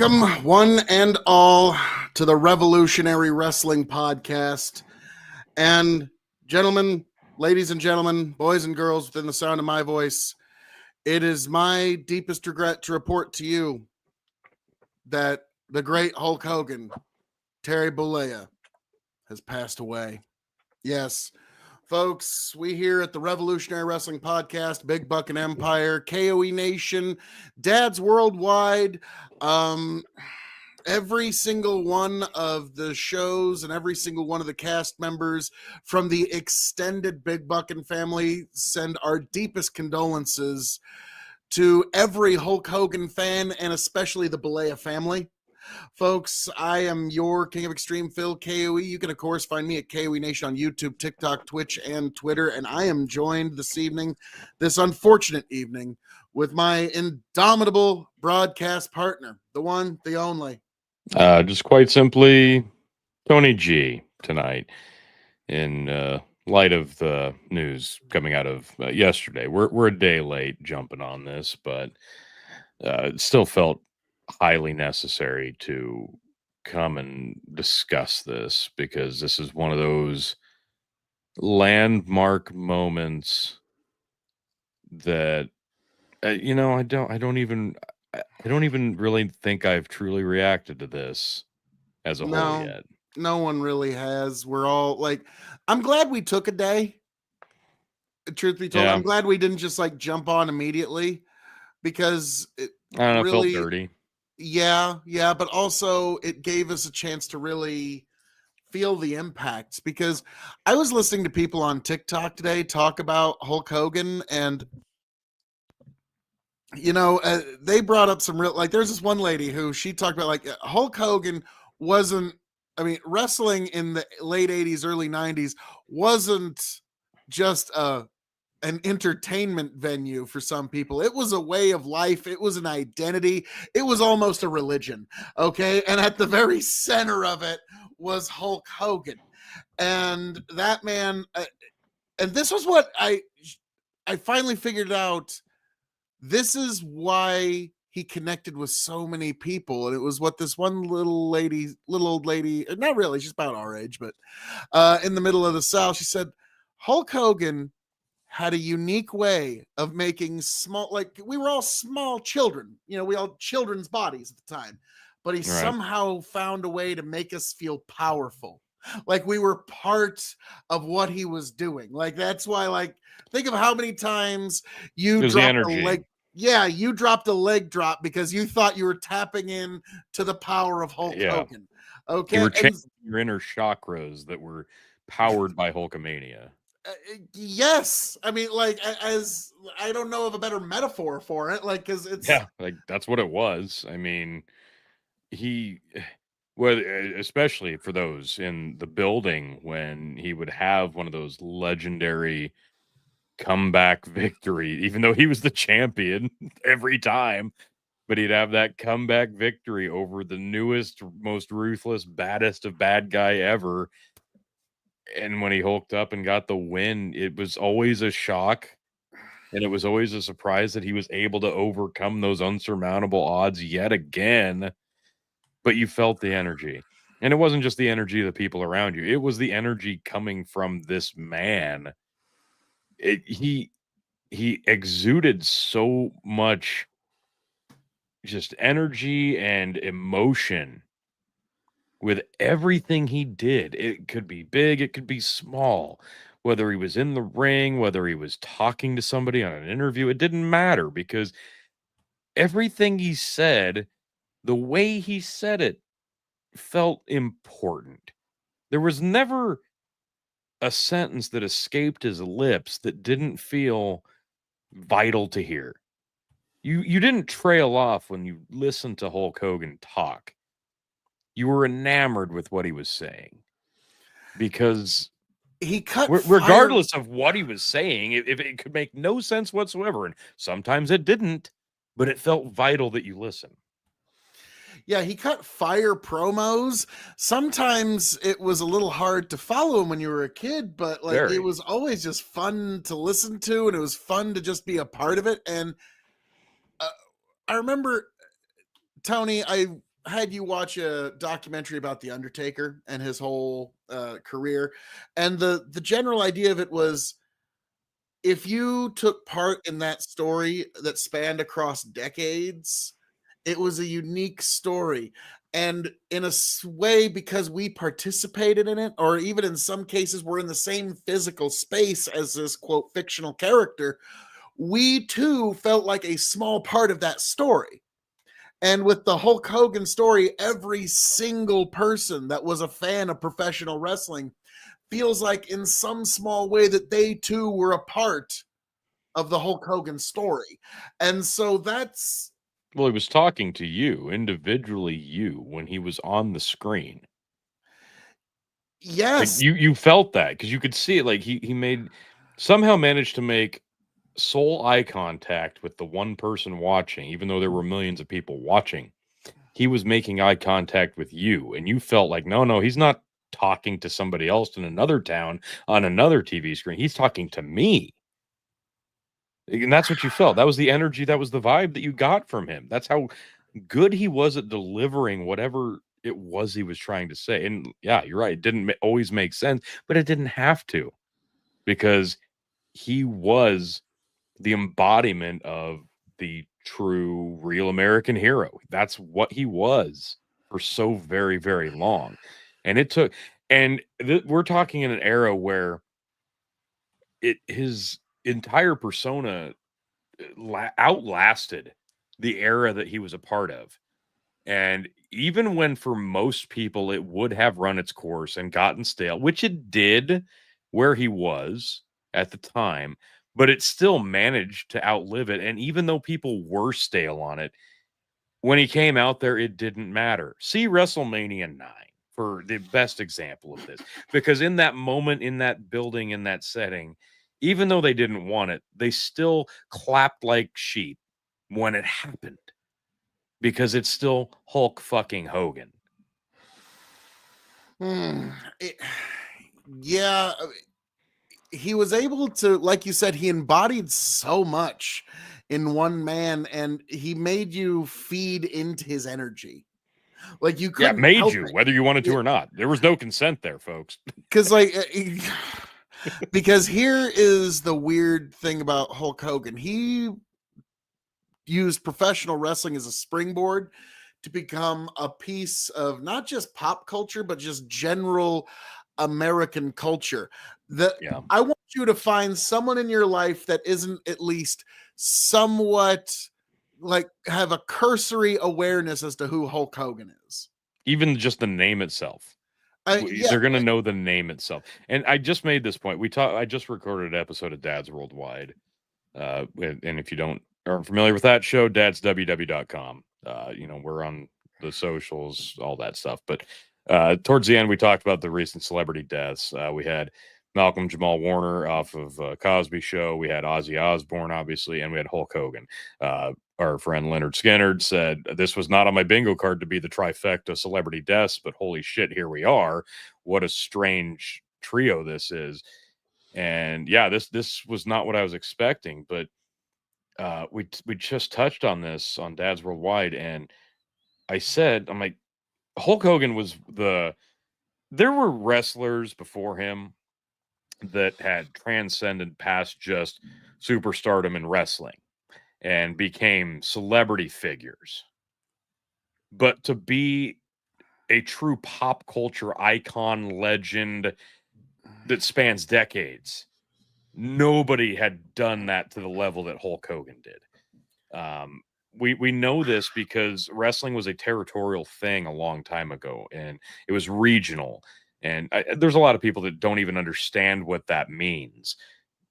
Welcome, one and all, to the Revolutionary Wrestling Podcast. And gentlemen, ladies and gentlemen, boys and girls within the sound of my voice, it is my deepest regret to report to you that the great Hulk Hogan, Terry Bollea, has passed away. Yes, folks, we here at the Revolutionary Wrestling Podcast, Big Buck and Empire, KOE Nation, Dads Worldwide, every single one of the shows and every single one of the cast members from the extended Big Buck and family send our deepest condolences to every Hulk Hogan fan and especially the Bollea family. Folks, I am your King of Extreme, Phil KOE. You can, of course, find me at KOE Nation on YouTube, TikTok, Twitch, and Twitter. And I am joined this unfortunate evening, with my indomitable broadcast partner, the one, the only. Just quite simply, Tony G tonight. In light of the news coming out of yesterday, we're a day late jumping on this, but it still felt highly necessary to come and discuss this because this is one of those landmark moments that I don't even really think I've truly reacted to this as a whole yet. No one really has. We're all like, I'm glad we took a day. Truth be told, I'm glad we didn't just like jump on immediately because it really felt dirty. Yeah, but also it gave us a chance to really feel the impacts, because I was listening to people on TikTok today talk about Hulk Hogan, and they brought up some real, like, there's this one lady who she talked about, like, Hulk Hogan wasn't, wrestling in the late 80s, early 90s wasn't just an entertainment venue for some people. It was a way of life. It was an identity. It was almost a religion. Okay. And at the very center of it was Hulk Hogan. And that man, and this was what I finally figured out. This is why he connected with so many people. And it was what this one little old lady, not really, she's about our age, but in the middle of the South, she said, Hulk Hogan had a unique way of making small, like, we were all small children, we all children's bodies at the time, but he somehow found a way to make us feel powerful, like we were part of what he was doing. Like, that's why, like, think of how many times you dropped a leg. Yeah, you dropped a leg drop because you thought you were tapping in to the power of Hulk Hogan. Okay, you were changing your inner chakras that were powered by Hulkamania. Yes, as I don't know of a better metaphor for it, like, because it's like that's what it was. Especially for those in the building when he would have one of those legendary comeback victory, even though he was the champion every time, but he'd have that comeback victory over the newest, most ruthless, baddest of bad guy ever. And when he hulked up and got the win, it was always a shock. And it was always a surprise that he was able to overcome those unsurmountable odds yet again. But you felt the energy. And it wasn't just the energy of the people around you. It was the energy coming from this man. He exuded so much just energy and emotion with everything he did. It could be big, it could be small. Whether he was in the ring, whether he was talking to somebody on an interview, it didn't matter, because everything he said, the way he said it, felt important. There was never a sentence that escaped his lips that didn't feel vital to hear. You didn't trail off when you listened to Hulk Hogan talk. You were enamored with what he was saying, because he cut regardless of what he was saying, if it could make no sense whatsoever, and sometimes it didn't, but it felt vital that you listen. Yeah, he cut fire promos. Sometimes it was a little hard to follow him when you were a kid, but like, it was always just fun to listen to, and it was fun to just be a part of it. And I remember, Tony, had you watch a documentary about the Undertaker and his whole career, and the general idea of it was, if you took part in that story that spanned across decades, it was a unique story. And in a way, because we participated in it, or even in some cases, we're in the same physical space as this quote fictional character, we too felt like a small part of that story. And with the Hulk Hogan story, every single person that was a fan of professional wrestling feels like, in some small way, that they too were a part of the Hulk Hogan story. And so that's, Well, he was talking to you, individually you, when he was on the screen. Like, yes. you felt that because you could see it, like, he made somehow managed to make soul eye contact with the one person watching, even though there were millions of people watching. He was making eye contact with you, and you felt like, "No, no, he's not talking to somebody else in another town on another TV screen. He's talking to me." And that's what you felt. That was the energy, that was the vibe that you got from him. That's how good he was at delivering whatever it was he was trying to say. And yeah, you're right. It didn't always make sense, but it didn't have to, because he was the embodiment of the true real American hero. That's what he was for so very, very long. And it took, and we're talking in an era where his entire persona outlasted the era that he was a part of. And even when for most people it would have run its course and gotten stale, which it did where he was at the time, but it still managed to outlive it. And even though people were stale on it, when he came out there, it didn't matter. See WrestleMania 9 for the best example of this. Because in that moment, in that building, in that setting, even though they didn't want it, they still clapped like sheep when it happened, because it's still Hulk fucking Hogan. Hmm, it, yeah, he was able to, like you said, he embodied so much in one man, and he made you feed into his energy. Like, you Yeah, couldn't made help you, whether you wanted to it, or not. There was no consent there, folks. because like because here is the weird thing about Hulk Hogan. He used professional wrestling as a springboard to become a piece of not just pop culture, but just general American culture. The Yeah. I want you to find someone in your life that isn't at least somewhat, like, have a cursory awareness as to who Hulk Hogan is. Even just the name itself. Yeah, They're gonna know the name itself. And I just made this point. I just recorded an episode of Dad's Worldwide. And if you don't aren't familiar with that show, dadsww.com. We're on the socials, all that stuff. But towards the end, we talked about the recent celebrity deaths. We had Malcolm Jamal Warner off of Cosby Show. We had Ozzy Osbourne, obviously, and we had Hulk Hogan. Our friend Leonard Skinner said, "This was not on my bingo card to be the trifecta celebrity deaths, but holy shit, here we are. What a strange trio this is." And yeah, this was not what I was expecting, but we just touched on this on Dad's Worldwide, and I'm like, Hulk Hogan was there were wrestlers before him that had transcended past just superstardom in wrestling and became celebrity figures. But to be a true pop culture icon legend that spans decades, nobody had done that to the level that Hulk Hogan did. Um, we know this because wrestling was a territorial thing a long time ago, and it was regional. And there's a lot of people that don't even understand what that means.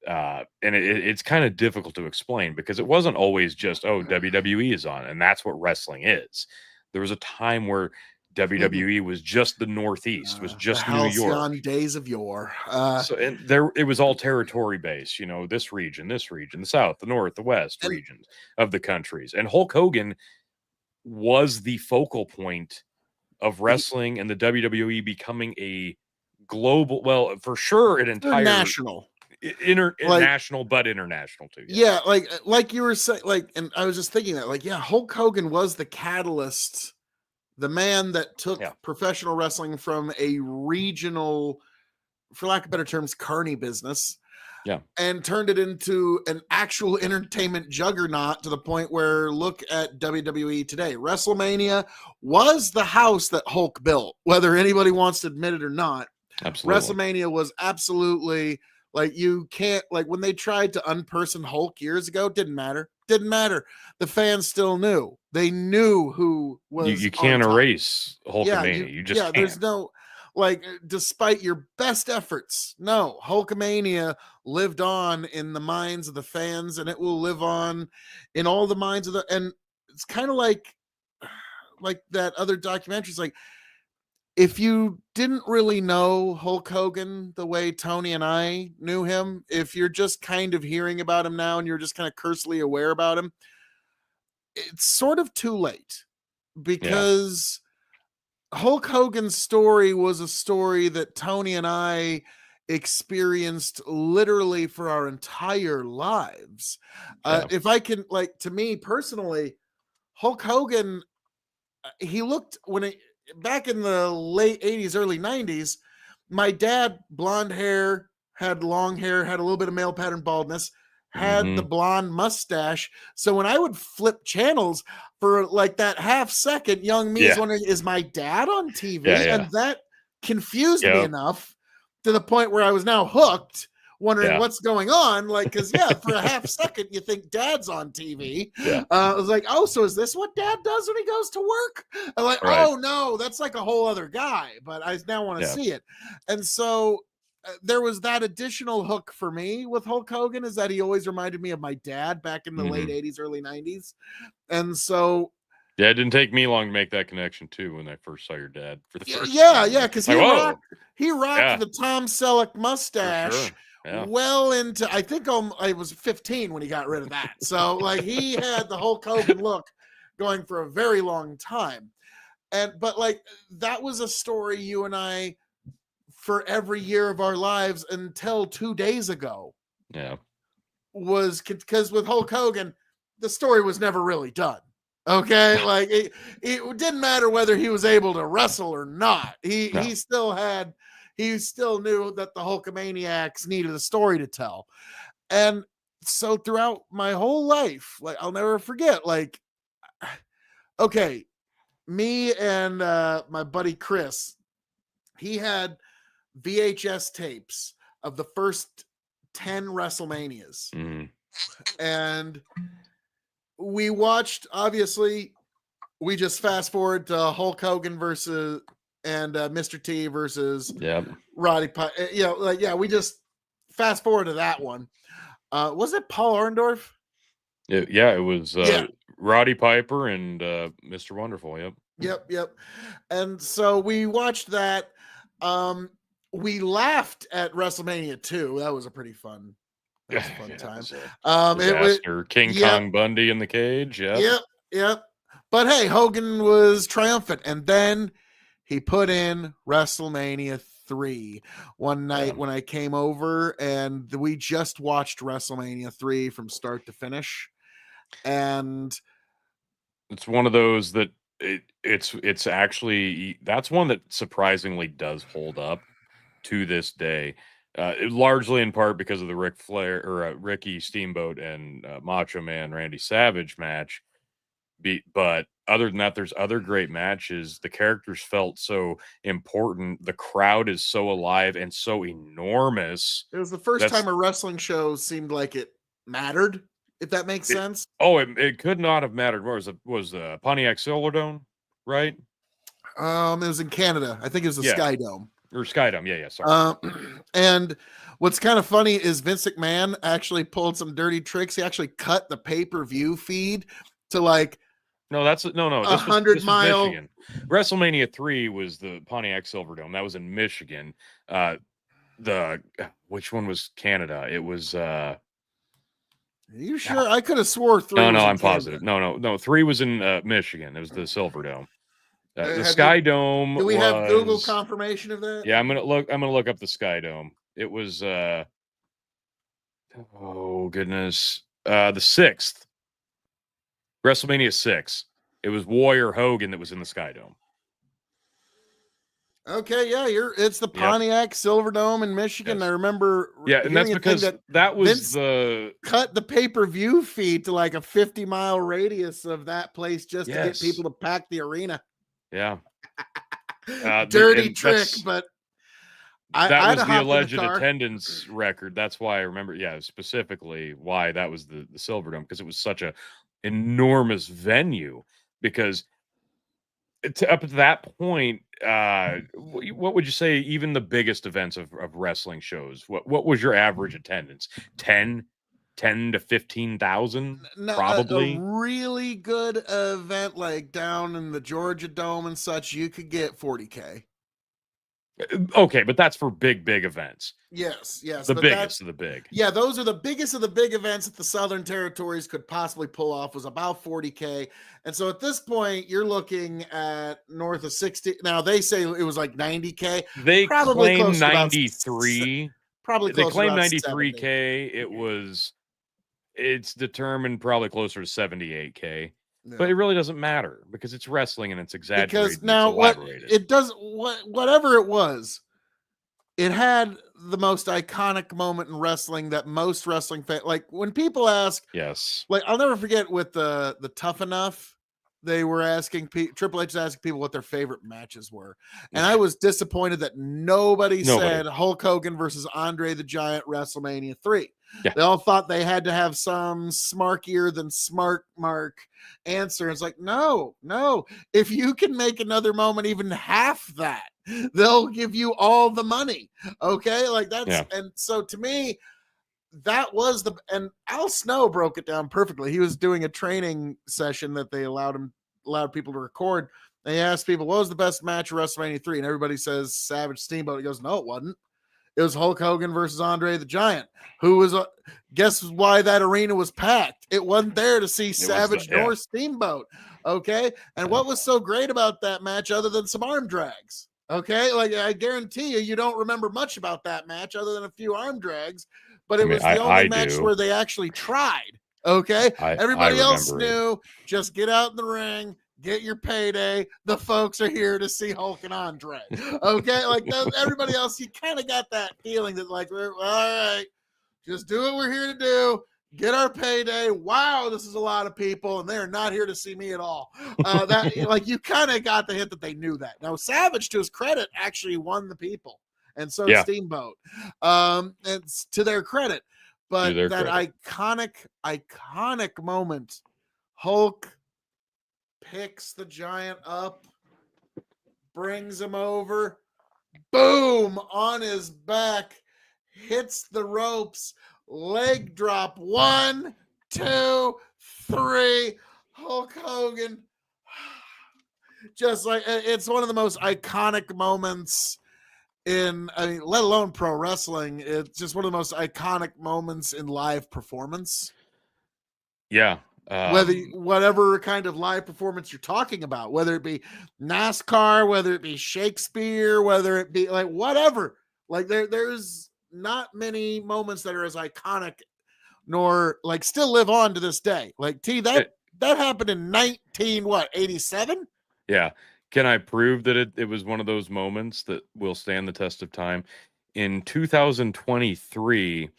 And it's kind of difficult to explain because it wasn't always just, oh, WWE is on, and that's what wrestling is. There was a time where WWE was just the Northeast, was the just New York. halcyon days of yore. So, and there it was all territory based, this region, the South, the North, the West And regions of the countries. And Hulk Hogan was the focal point of he, wrestling and the WWE becoming a global, well, for sure, an entire international, like, international, but international too. Yeah. yeah, like you were saying, like, and I was just thinking that, like, yeah, Hulk Hogan was the catalyst the man that took Yeah. professional wrestling from a regional, for lack of better terms, carny business, Yeah. and turned it into an actual entertainment juggernaut to the point where look at WWE today. WrestleMania was the house that Hulk built, whether anybody wants to admit it or not. Absolutely. WrestleMania was absolutely like, you can't, like when they tried to unperson Hulk years ago, didn't matter. The fans still knew. They knew who was You on can't top. erase Hulkamania. You just There's can't. no, like, despite your best efforts, no, Hulkamania lived on in the minds of the fans, and it will live on in all the minds of the, and it's kind of like that other documentaries, like, if you didn't really know Hulk Hogan the way Tony and I knew him, if you're just kind of hearing about him now and you're just kind of cursely aware about him, it's sort of too late, Yeah. because Hulk Hogan's story was a story that Tony and I experienced literally for our entire lives. Yeah. If I can, like, to me personally, Hulk Hogan, he looked, back in the late 80s, early 90s, my dad, blonde hair, had long hair, had a little bit of male pattern baldness, had the Hmm. blonde mustache. So when I would flip channels for like that half second, young me is Yeah. wondering, is my dad on Yeah. TV? Yeah. And that confused me Yep. enough to the point where I was now hooked, wondering Yeah. what's going on. Like, because yeah, for a half second you think dad's on TV. Yeah. I was like, oh, so is this what dad does when he goes to work? I'm like, Right. oh no, that's like a whole other guy, but I now want to Yeah. see it. And so there was that additional hook for me with Hulk Hogan, is that he always reminded me of my dad back in the late Hmm. 80s, early 90s. And so Yeah. It didn't take me long to make that connection too when I first saw your dad for the first yeah, time. because Like, whoa. he rocked Yeah. the Tom Selleck For mustache sure. Yeah. well into, I think I was 15 when he got rid of that. So like he had the Hulk Hogan look going for a very long time. But like that was a story you and I, for every year of our lives until 2 days ago, Yeah. was because with Hulk Hogan, the story was never really done. Okay, like it didn't matter whether he was able to wrestle or not. No. He still knew that the Hulkamaniacs needed a story to tell. And so throughout my whole life, like I'll never forget, like, okay, me and my buddy Chris, he had VHS tapes of the first 10 WrestleManias. Hmm. And we watched, obviously, we just fast forward to Hulk Hogan versus and Mr. T versus Yeah. Roddy Piper. We just fast forward to that one. Was it Paul Orndorff? Yeah. It was Yeah. Roddy Piper and Mr. Wonderful. Yep. Yep. And so we watched that. We laughed at WrestleMania 2. That was a pretty fun. That was a fun time. It was Disaster. King Kong Bundy in the cage. Yep. Yep. But hey, Hogan was triumphant, and then he put in WrestleMania 3 one night when I came over, and we just watched WrestleMania 3 from start to finish. And It's one of those that it's actually, that's one that surprisingly does hold up to this day. Largely in part because of the Ric Flair or Ricky Steamboat and Macho Man Randy Savage match. But other than that, there's other great matches. The characters felt so important. The crowd is so alive and so enormous. it was the first That's time a wrestling show seemed like it mattered, if that makes sense. it could not have mattered more. Was Pontiac Silverdome, right? It was in Canada. I think it was the Yeah. Sky Dome. Or Skydome. Yeah, sorry. And what's kind of funny is Vince McMahon actually pulled some dirty tricks. He actually cut the pay-per-view feed to like No, that's no. This 100 was mile. Michigan. WrestleMania 3 was the Pontiac Silverdome. That was in Michigan. Which one was Canada? It was Are you sure? I could have swore 3 no, was in I'm Canada. positive. No. 3 was in Michigan. It was the Silverdome. The Have Sky Dome. Do we have Google was confirmation of that? Yeah, I'm gonna look up the Sky Dome. It was oh goodness. The 6th. WrestleMania 6. It was Warrior Hogan that was in the Sky Dome. Okay, yeah, it's the Yep. Pontiac Silverdome in Michigan. I Yes. remember Yeah, and that's hearing a thing because that that was Vince the cut the pay-per-view feed to like a 50-mile radius of that place just to get people yes. to pack the arena. Yeah. Dirty And trick, but that I'd was have the hopped in the alleged car. attendance record. That's why I remember, yeah, specifically why that was the Silverdome, because it was such a enormous venue. Because up to that point, what would you say? Even the biggest events of wrestling shows, what was your average attendance? 10, 10 to 15,000, A probably. really good event like down in the Georgia Dome and such, you could get 40K. Okay, but that's for big events. Yes, The but that biggest of the big. yeah, those are the biggest of the big events that the Southern Territories could possibly pull off, was about 40K. And so at this point, you're looking at north of 60. Now they say it was like 90K, They probably claim close to about 93. probably They closer to claim about 70. 93K. It's determined probably closer to 78K. But Yeah. it really doesn't matter because it's wrestling and it's Because exaggerated and it's now what elaborated. it does, whatever it was, it had the most iconic moment in wrestling that most wrestling fans, like when people ask, Yes. like I'll never forget with the Tough Enough, they were asking Triple H was asking people what their favorite matches were, and I was disappointed that nobody Nobody. said Hulk Hogan versus Andre the Giant WrestleMania 3. Yeah. They all thought they had to have some smarkier than smart mark answer. It's like, no. If you can make another moment even half that, they'll give you all the money. Okay, like that's Yeah. and so to me, that was and Al Snow broke it down perfectly. He was doing a training session that they allowed people to record. They asked people, what was the best match of WrestleMania 3? And everybody says Savage Steamboat. He goes, no, it wasn't. It was Hulk Hogan versus Andre the Giant, who was guess why that arena was packed? It wasn't there to see Savage nor Steamboat. Okay. And what was so great about that match other than some arm drags? Okay. Like I guarantee you don't remember much about that match other than a few arm drags, but it was the only match do. where they actually tried. Okay. I Everybody else remember it. knew just get out in the ring, get your payday. The folks are here to see Hulk and Andre. Okay, like everybody else, you kind of got that feeling that like, all right, just do what we're here to do. Get our payday. Wow, this is a lot of people, and they're not here to see me at all. That like you kind of got the hint that they knew that. Now Savage, to his credit, actually won the people, and so did Steamboat. It's to their credit, but that iconic moment, Hulk picks the Giant up, brings him over, boom, on his back, hits the ropes, leg drop, 1, 2, 3, Hulk Hogan. Just like it's one of the most iconic moments let alone pro wrestling. It's just one of the most iconic moments in live performance. Yeah. Whatever kind of live performance you're talking about, whether it be NASCAR, whether it be Shakespeare, whether it be like whatever, like there's not many moments that are as iconic nor like still live on to this day. Like that happened in 87? Yeah. Can I prove that it was one of those moments that will stand the test of time? In 2023,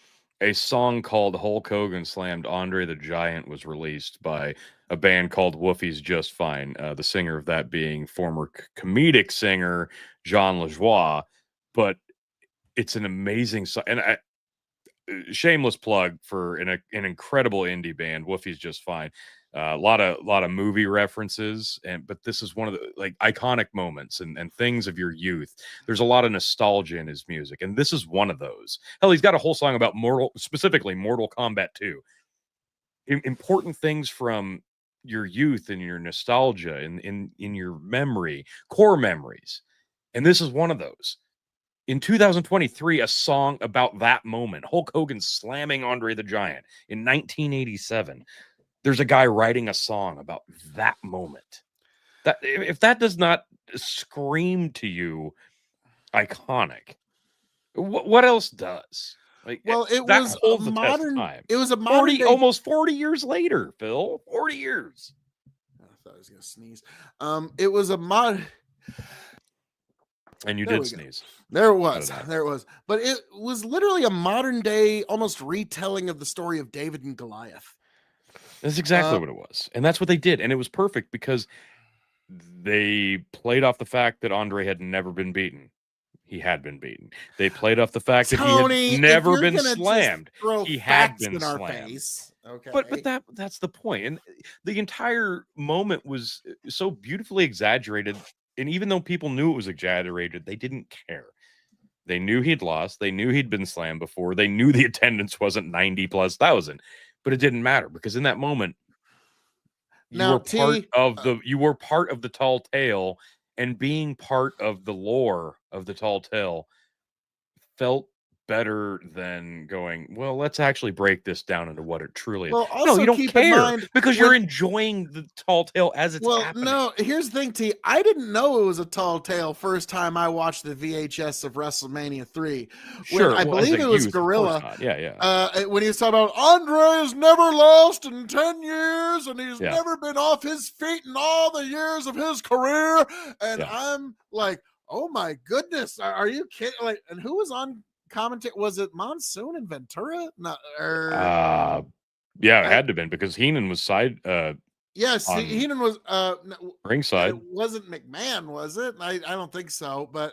a song called Hulk Hogan Slammed Andre the Giant was released by a band called Woofie's Just Fine. The singer of that being former comedic singer Jean Lajoie. But it's an amazing song. And shameless plug for an incredible indie band. Woofie's Just Fine. A lot of movie references, but this is one of the like iconic moments and things of your youth. There's a lot of nostalgia in his music, and this is one of those. Hell, he's got a whole song about specifically Mortal Kombat 2. Important things from your youth and your nostalgia in your memory, core memories, and this is one of those. In 2023, a song about that moment, Hulk Hogan slamming Andre the Giant in 1987. There's a guy writing a song about that moment. That if that does not scream to you iconic, what else does? Like Well, it that was holds the test of time. It was a modern day, almost 40 years later, Phil. 40 years. I thought I was gonna sneeze. It was a And you There did we go. sneeze. There it Cut was. it out. There it was. But it was literally a modern day, almost retelling of the story of David and Goliath. That's exactly what it was. And that's what they did. And it was perfect because they played off the fact that Andre had never been beaten. He had been beaten. They played off the fact that he had Tony, if never you're been gonna just slammed. throw He had facts been in our slammed. face, okay. But that's the point. And the entire moment was so beautifully exaggerated. And even though people knew it was exaggerated, they didn't care. They knew he'd lost. They knew he'd been slammed before. They knew the attendance wasn't 90 plus thousand. But it didn't matter because in that moment, you Now, were part T, of the tall tale, and being part of the lore of the tall tale felt better than going, well, let's actually break this down into what it truly is. well, No, you also don't keep in care mind because when you're enjoying the tall tale as it's well, happening. no, here's the thing, T. I didn't know it was a tall tale first time I watched the VHS of WrestleMania 3. When Sure. I Well, as believe a it was youth, of course Gorilla. not. Yeah. When he was talking about Andre has never lost in 10 years and he's Yeah. never been off his feet in all the years of his career. And Yeah. I'm like, oh my goodness, are you kidding? Like, and who was on commentary? Was it Monsoon and Ventura? No, Yeah, it had to have been because Heenan was yes, on Heenan was ringside. it wasn't McMahon, was it? I don't think so, but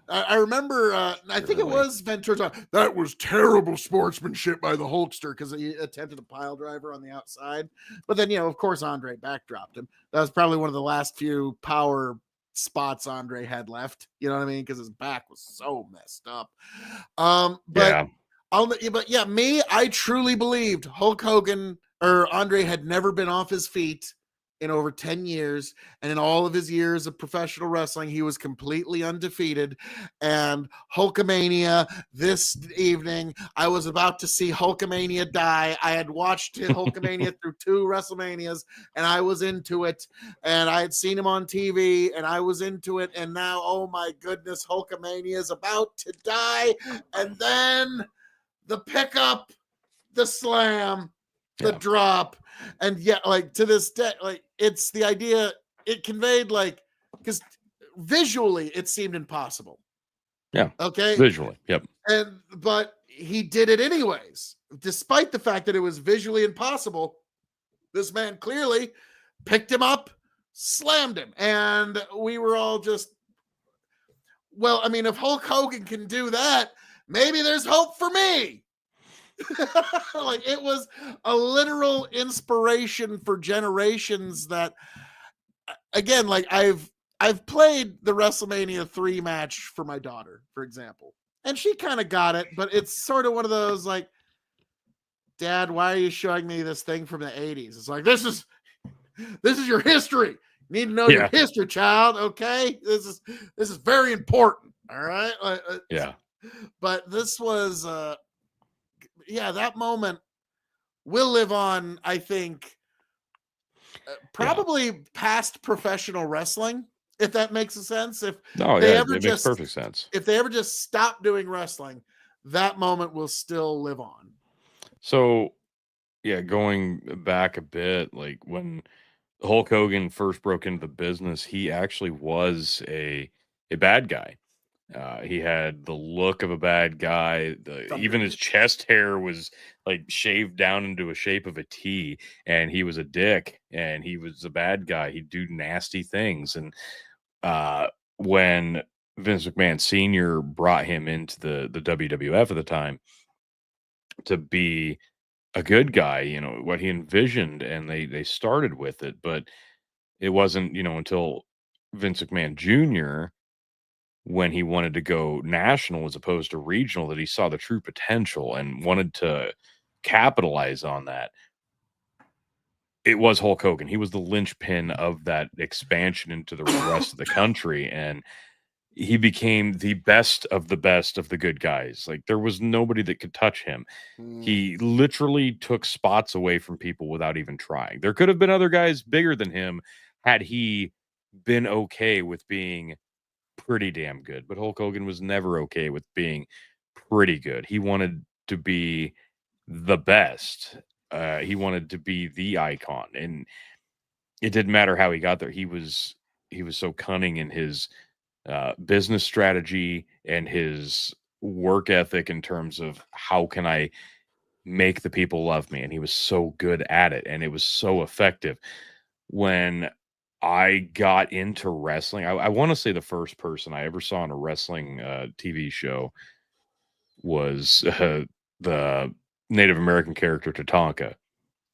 I remember I think it Really? was Ventura. That was terrible sportsmanship by the Hulkster because he attempted a pile driver on the outside. But then, of course, Andre backdropped him. That was probably one of the last few power spots Andre had left. You know what I mean? Because his back was so messed up. But Yeah. I truly believed Hulk Hogan or Andre had never been off his feet in over 10 years. And in all of his years of professional wrestling, he was completely undefeated. And Hulkamania this evening, I was about to see Hulkamania die. I had watched Hulkamania through 2 WrestleManias and I was into it. And I had seen him on TV and I was into it. And now, oh my goodness, Hulkamania is about to die. And then the pickup, the slam, the drop, and yet, like, to this day, like, it's the idea it conveyed, like, because visually it seemed impossible. Yeah. Okay. Visually. Yep. But he did it anyways, despite the fact that it was visually impossible. This man clearly picked him up, slammed him, and we were all just, well, I mean, if Hulk Hogan can do that, maybe there's hope for me. Like, it was a literal inspiration for generations that, again, like I've played the WrestleMania 3 match for my daughter, for example, and she kind of got it, but it's sort of one of those like, Dad, why are you showing me this thing from the 80s? It's like, this is your history. You need to know your history, child. Okay, this is very important. All right. Yeah. But this was that moment will live on, I think, probably past professional wrestling, if that makes sense. If it makes perfect sense. If they ever just stop doing wrestling, that moment will still live on. So, yeah, going back a bit, like when Hulk Hogan first broke into the business, he actually was a bad guy. He had the look of a bad guy. Even his chest hair was like shaved down into a shape of a T, and he was a dick, and he was a bad guy. He'd do nasty things. And when Vince McMahon Sr. brought him into the WWF at the time to be a good guy, what he envisioned, and they started with it, but it wasn't, until Vince McMahon Jr., when he wanted to go national as opposed to regional, that he saw the true potential and wanted to capitalize on that. It was Hulk Hogan. He was the linchpin of that expansion into the rest of the country, and he became the best of the good guys. Like, there was nobody that could touch him. He literally took spots away from people without even trying. There could have been other guys bigger than him had he been okay with being pretty damn good, but Hulk Hogan was never okay with being pretty good. He wanted to be the best. He wanted to be the icon, and it didn't matter how he got there. He was so cunning in his business strategy and his work ethic in terms of how can I make the people love me. And he was so good at it, and it was so effective. When I got into wrestling, I want to say the first person I ever saw on a wrestling TV show was the Native American character Tatanka.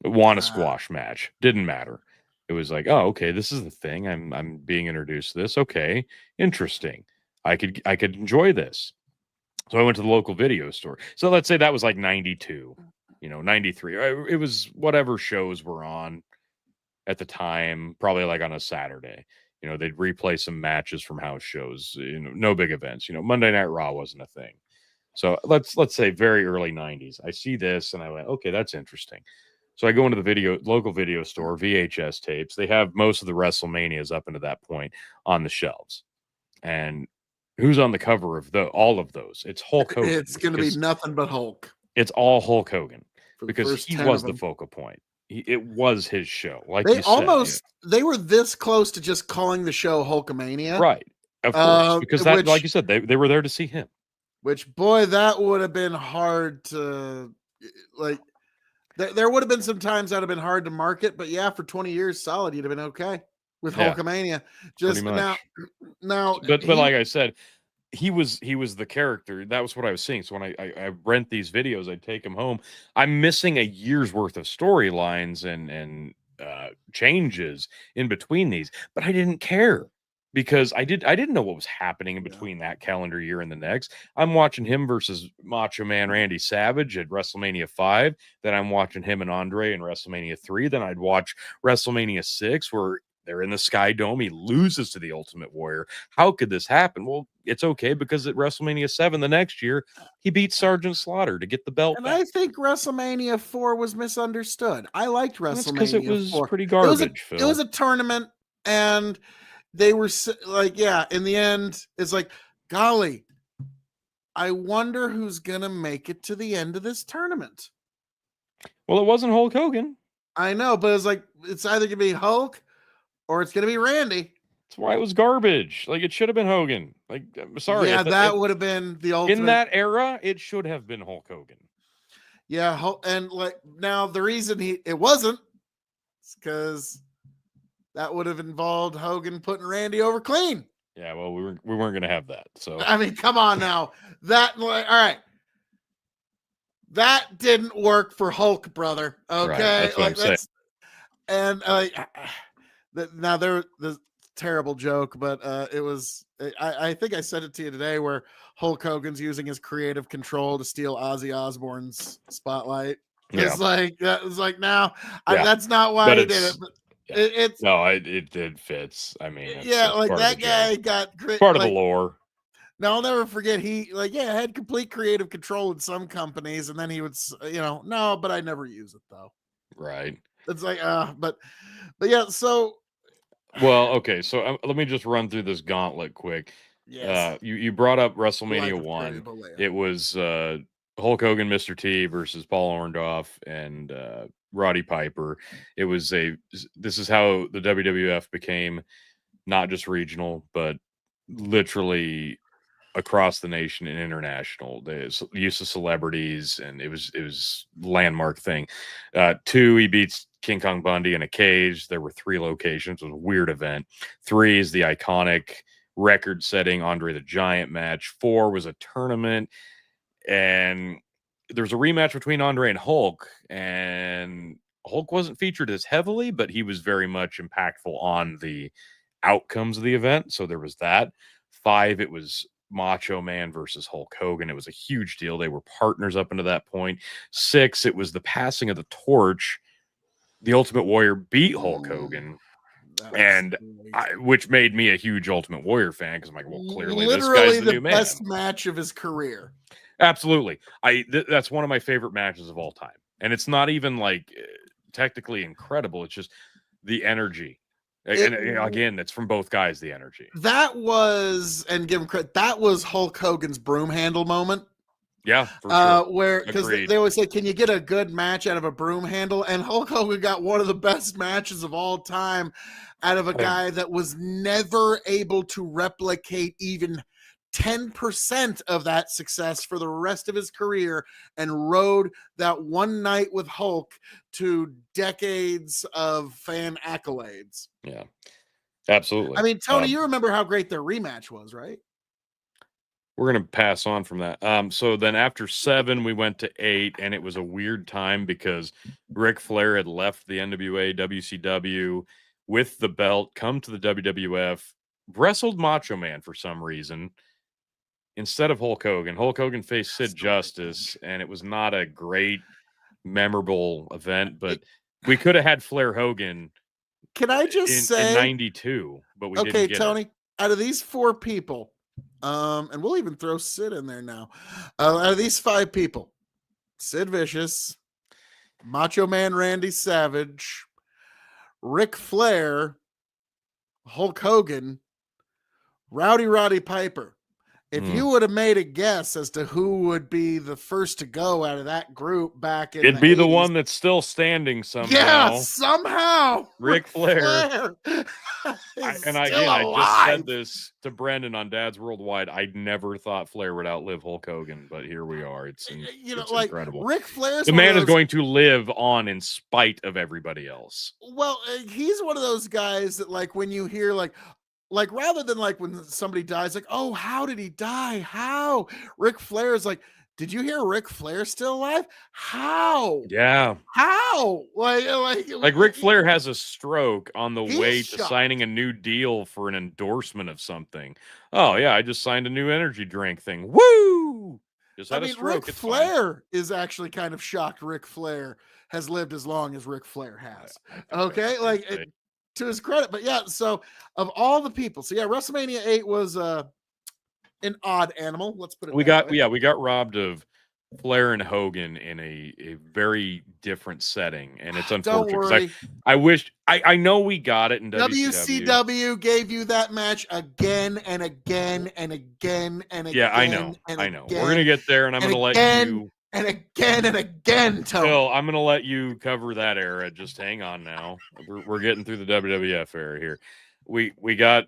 Won a squash match. Didn't matter. It was like, oh, okay, this is the thing. I'm being introduced to this. Okay, interesting. I could enjoy this. So I went to the local video store. So let's say that was like 92, 93. It was whatever shows were on at the time, probably like on a Saturday. They'd replay some matches from house shows, no big events. Monday Night Raw wasn't a thing. So let's say very early 90s. I see this and I went, okay, that's interesting. So I go into the local video store, VHS tapes. They have most of the WrestleManias up into that point on the shelves. And who's on the cover of all of those? It's Hulk Hogan. It's going to be nothing but Hulk. It's all Hulk Hogan because he was the focal point. It was his show. Like they almost they were this close to just calling the show Hulkamania, right? Of course, because like you said, they were there to see him. Which, boy, that would have been hard to like. There would have been some times that would have been hard to market, but yeah, for 20 years solid, you'd have been okay with Hulkamania. Just now, but like I said, he was the character. That was what I was seeing. So when I rent these videos, I take them home. I'm missing a year's worth of storylines and changes in between these, but I didn't care. Because I didn't know what was happening in between that calendar year and the next. I'm watching him versus Macho Man Randy Savage at WrestleMania 5. Then I'm watching him and Andre in WrestleMania 3. Then I'd watch WrestleMania 6 where they're in the Sky Dome. He loses to the Ultimate Warrior. How could this happen? Well, it's okay because at WrestleMania 7 the next year, he beat Sergeant Slaughter to get the belt back. I think WrestleMania 4 was misunderstood. I liked WrestleMania 4. That's because it was pretty garbage, Phil. It was a tournament, and they were like, yeah, in the end, it's like, golly, I wonder who's going to make it to the end of this tournament. Well, it wasn't Hulk Hogan. I know, but it's like, it's either going to be Hulk or it's going to be Randy. That's why it was garbage. Like, it should have been Hogan. Like, I'm sorry. Yeah, that would have been the ultimate. In that era, it should have been Hulk Hogan. Yeah, and like, now the reason it wasn't is because that would have involved Hogan putting Randy over clean. Yeah, well, we weren't going to have that. So I mean, come on now. All right. That didn't work for Hulk, brother. Okay, right, that's what I'm saying. And now the terrible joke, but it was. I think I said it to you today, where Hulk Hogan's using his creative control to steal Ozzy Osbourne's spotlight. Yeah. It's like now. That's not why he did it. But it fits. I mean, like that guy got part of the lore. Now I'll never forget he had complete creative control in some companies, and then he would no, but I never use it though. Right. It's like but yeah. So well, okay. So let me just run through this gauntlet quick. Yes. You brought up WrestleMania 1. It was Hulk Hogan, Mr. T versus Paul Orndorff and Roddy Piper. This is how the WWF became not just regional, but literally across the nation and international. The use of celebrities, and it was landmark thing. 2, he beats King Kong Bundy in a cage. There were 3 locations. It was a weird event. 3 is the iconic record-setting Andre the Giant match. 4 was a tournament, and there's a rematch between Andre and Hulk, and Hulk wasn't featured as heavily, but he was very much impactful on the outcomes of the event. So there was that. 5, it was Macho Man versus Hulk Hogan. It was a huge deal. They were partners up until that point. 6, it was the passing of the torch. The Ultimate Warrior beat Hulk Hogan. And which made me a huge Ultimate Warrior fan, because I'm like, well, clearly this guy's the new man. Best match of his career. Absolutely. That's one of my favorite matches of all time. And it's not even like technically incredible. It's just the energy. And again, it's from both guys, the energy. That was, and give him credit, that was Hulk Hogan's broom handle moment. Yeah, for sure. Where because Agreed. they always say, "Can you get a good match out of a broom handle?" And Hulk Hogan got one of the best matches of all time out of a guy that was never able to replicate even 10% of that success for the rest of his career, and rode that one night with Hulk to decades of fan accolades. Yeah, absolutely. I mean, Tony, you remember how great their rematch was, right? We're gonna pass on from that. So then after 7, we went to 8, and it was a weird time because Ric Flair had left the NWA, WCW with the belt, come to the WWF, wrestled Macho Man for some reason instead of Hulk Hogan. Hulk Hogan faced Sid Justice, and it was not a great, memorable event. But we could have had Flair Hogan Can I just in say, '92, but we okay, didn't get it. Tony, out of these 4 people, and we'll even throw Sid in there now. Out of these 5 people, Sid Vicious, Macho Man Randy Savage, Ric Flair, Hulk Hogan, Roddy Piper. If you would have made a guess as to who would be the first to go out of that group back in It'd the be the 80s, one that's still standing yeah, somehow. somehow Ric Flair. is And still again, I just said alive. this to Brendan on Dad's Worldwide. I never thought Flair would outlive Hulk Hogan, but here we are. It's Like incredible. Ric Flair's The one of man is those. going to live on in spite of everybody else. Well, he's one of those guys that, like, when you hear like rather than like when somebody dies, like, oh, how did he die? How? Ric Flair is like, did you hear Ric Flair's still alive? How? Yeah. How? Like Ric Flair has a stroke on the he's way to shocked. signing a new deal for an endorsement of something. Oh yeah, I just signed a new energy drink thing. Woo! Just I had a mean, stroke. Ric It's fine. Flair is actually kind of shocked Ric Flair has lived as long as Ric Flair has. I think that's Okay, fair to like say. to his credit. But yeah, so of all the people, so yeah, WrestleMania 8 was an odd animal. Let's put it We that got way. we got robbed of Flair and Hogan in a very different setting, and it's Don't unfortunate because worry. I wish I know we got it in WCW. WCW gave you that match again and again and again and Yeah, again and I know. We're gonna again get there, and I'm and gonna let again you. and again and again, Tony. Phil, I'm gonna let you cover that era. Just hang on now. We're getting through the WWF era here. We got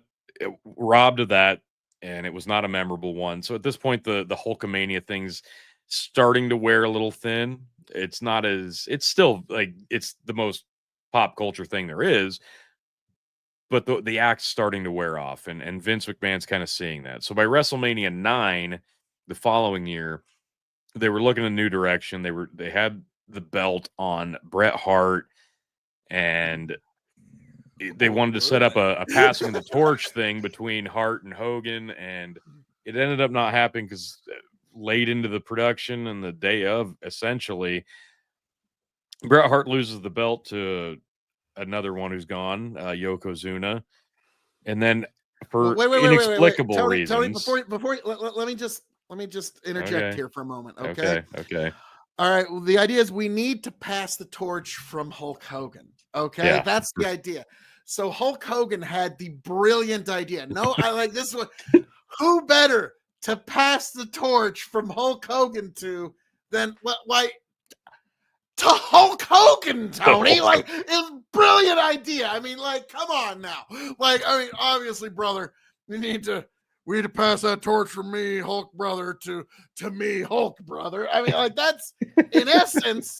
robbed of that, and it was not a memorable one. So at this point, the Hulkamania thing's starting to wear a little thin. It's not as it's still like it's the most pop culture thing there is, but the act's starting to wear off, and Vince McMahon's kind of seeing that. So by WrestleMania 9, the following year, they were looking a new direction. They had the belt on Bret Hart, and they wanted to set up a passing of the torch thing between Hart and Hogan, and it ended up not happening because late into the production and the day of, essentially, Bret Hart loses the belt to another one who's gone, Yokozuna, and then Well, for wait, inexplicable Tony, reasons. let me just interject Okay, here for a moment, okay? okay, All right. Well, the idea is we need to pass the torch from Hulk Hogan. Okay, yeah, that's the idea. So Hulk Hogan had the brilliant idea. No, I like this one. Who better to pass the torch from Hulk Hogan to than why to Hulk Hogan, Tony? Like, it's a brilliant idea. I mean, like, come on now. Like, I mean, obviously, brother, we need to pass that torch from me, Hulk brother, to me, Hulk brother. I mean, like, that's in essence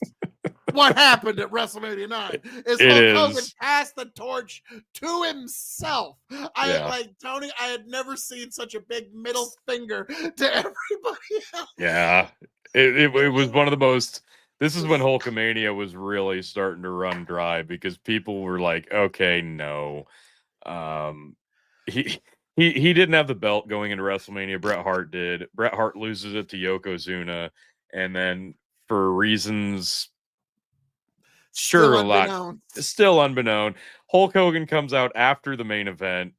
what happened at WrestleMania 9 is it Hulk Hogan is. passed the torch to himself. I Yeah. like Tony, I had never seen such a big middle finger to everybody else. Yeah, it was one of the most. This is when Hulkamania was really starting to run dry because people were like, "Okay, no." Um, he he didn't have the belt going into WrestleMania. Bret Hart did. Bret Hart loses it to Yokozuna, and then for reasons Still sure a lot unbeknownst. still unbeknown, Hulk Hogan comes out after the main event.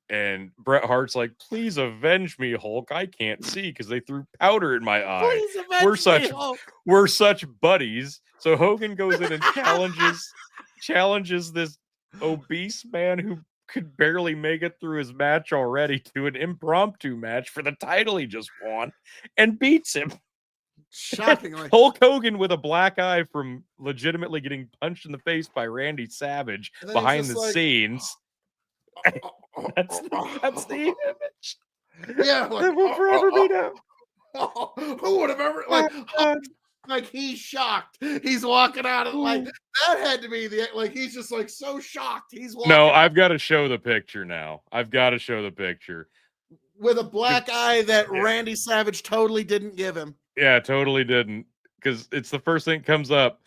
And Bret Hart's like, please avenge me, Hulk. I can't see because they threw powder in my eye. Please We're avenge me, such Hulk. we're such buddies. So Hogan goes in and challenges this obese man who could barely make it through his match already to an impromptu match for the title he just won and beats him. Shockingly. Hulk Hogan with a black eye from legitimately getting punched in the face by Randy Savage behind the scenes. That's the image. Yeah, like, That will forever be known. Who would have ever like he's shocked. He's walking out of like that had to be the like he's just like so shocked. He's walking No, out I've got to show the picture now. I've got to show the picture with a black eye that Randy Savage totally didn't give him. Yeah, totally didn't, because it's the first thing that comes up.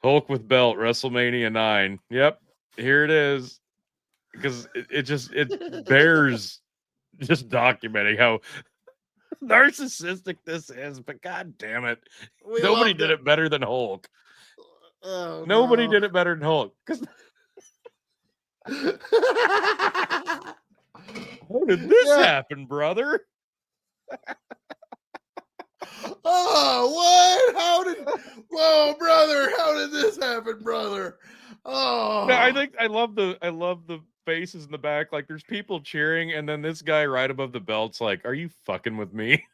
Hulk with belt, WrestleMania 9. Yep, here it is. Because it bears just documenting how narcissistic this is, but god damn it. Nobody did it better than Hulk. Oh, Nobody did it better than Hulk. How did this happen, brother? Whoa, brother, how did this happen, brother? Oh, no, I love the faces in the back. Like, there's people cheering, and then this guy right above the belt's like, "Are you fucking with me?"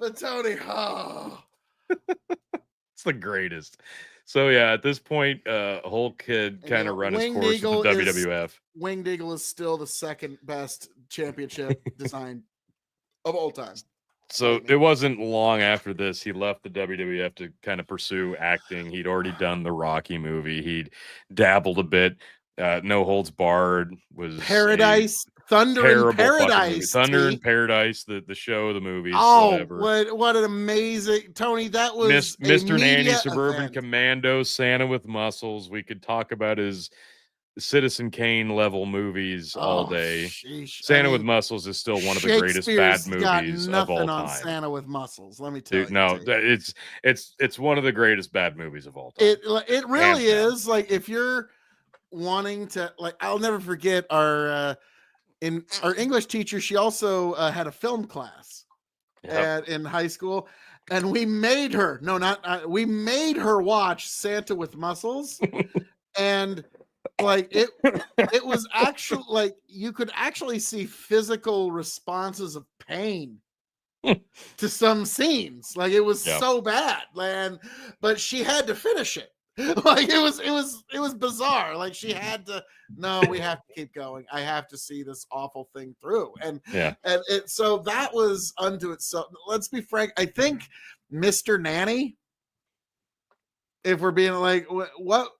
But Tony, it's the greatest. So yeah, at this point, Hulk had kind of run his course with the WWF. Winged Eagle is still the second best championship design of all time. So it wasn't long after this he left the WWF to kind of pursue acting. He'd already done the Rocky movie. He'd dabbled a bit. No Holds Barred was Paradise, Thunder in Paradise, Thunder in Paradise, the show, the movies. Oh, whatever. what an amazing Tony! That was Mr. Nanny, Suburban Commando, Santa with Muscles. We could talk about his Citizen Kane level movies all day. Sheesh. Santa with Muscles is still one of the greatest bad movies of all time. On Santa with Muscles, let me tell you. No, it's one of the greatest bad movies of all time. It really is. Like, if you're wanting to, like, I'll never forget our English teacher. She also had a film class in high school, and we made her we made her watch Santa with Muscles, and like it was actually like you could actually see physical responses of pain to some scenes. Like, it was so bad, man, but she had to finish it. Like, it was bizarre. Like, she had to, no, we have to keep going. I have to see this awful thing through. And so that was unto itself. Let's be frank. I think Mr. Nanny, if we're being like, what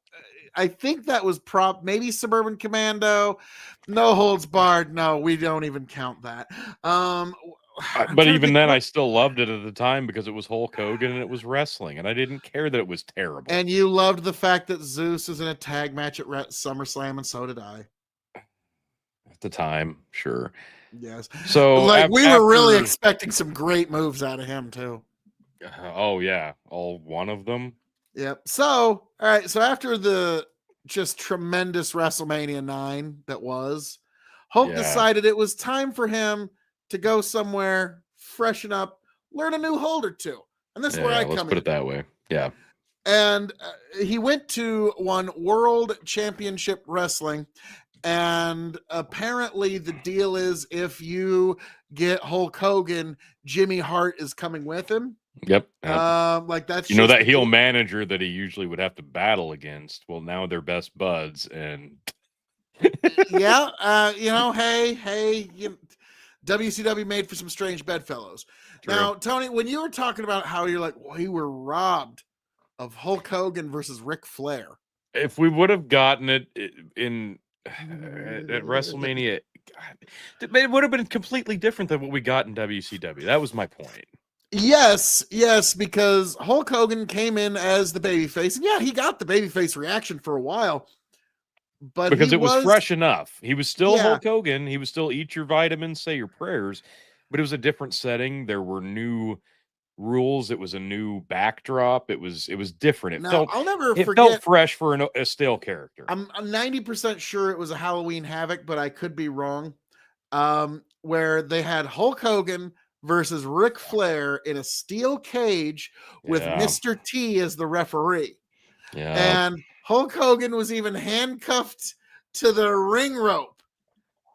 I think that was maybe Suburban Commando, No Holds Barred. No, we don't even count that. But even then, I still loved it at the time because it was Hulk Hogan and it was wrestling, and I didn't care that it was terrible. And you loved the fact that Zeus is in a tag match at SummerSlam, and so did I. At the time, sure. Yes. So, like, we were really expecting some great moves out of him too. Oh yeah, all one of them. Yep. So, all right. So after the just tremendous WrestleMania 9 that was, Hulk decided it was time for him to go somewhere, freshen up, learn a new hold or two. And this is where I come in. Let's put it that way. Yeah. And he went to one World Championship Wrestling. And apparently the deal is, if you get Hulk Hogan, Jimmy Hart is coming with him. Yep. Like, that's that heel manager that he usually would have to battle against. Well, now they're best buds, and hey, WCW made for some strange bedfellows. True. Now, Tony, when you were talking about how you're like, we were robbed of Hulk Hogan versus Ric Flair. If we would have gotten it at WrestleMania, it would have been completely different than what we got in WCW. That was my point. Yes, because Hulk Hogan came in as the babyface, and he got the babyface reaction for a while, but because it was fresh enough. He was still Hulk Hogan. He was still eat your vitamins, say your prayers, but it was a different setting. There were new rules. It was a new backdrop. It was different. I'll never forget. It felt fresh for a stale character. I'm 90% sure it was a Halloween Havoc, but I could be wrong. Where they had Hulk Hogan versus Ric Flair in a steel cage with Mr. T as the referee. Yeah. And Hulk Hogan was even handcuffed to the ring rope.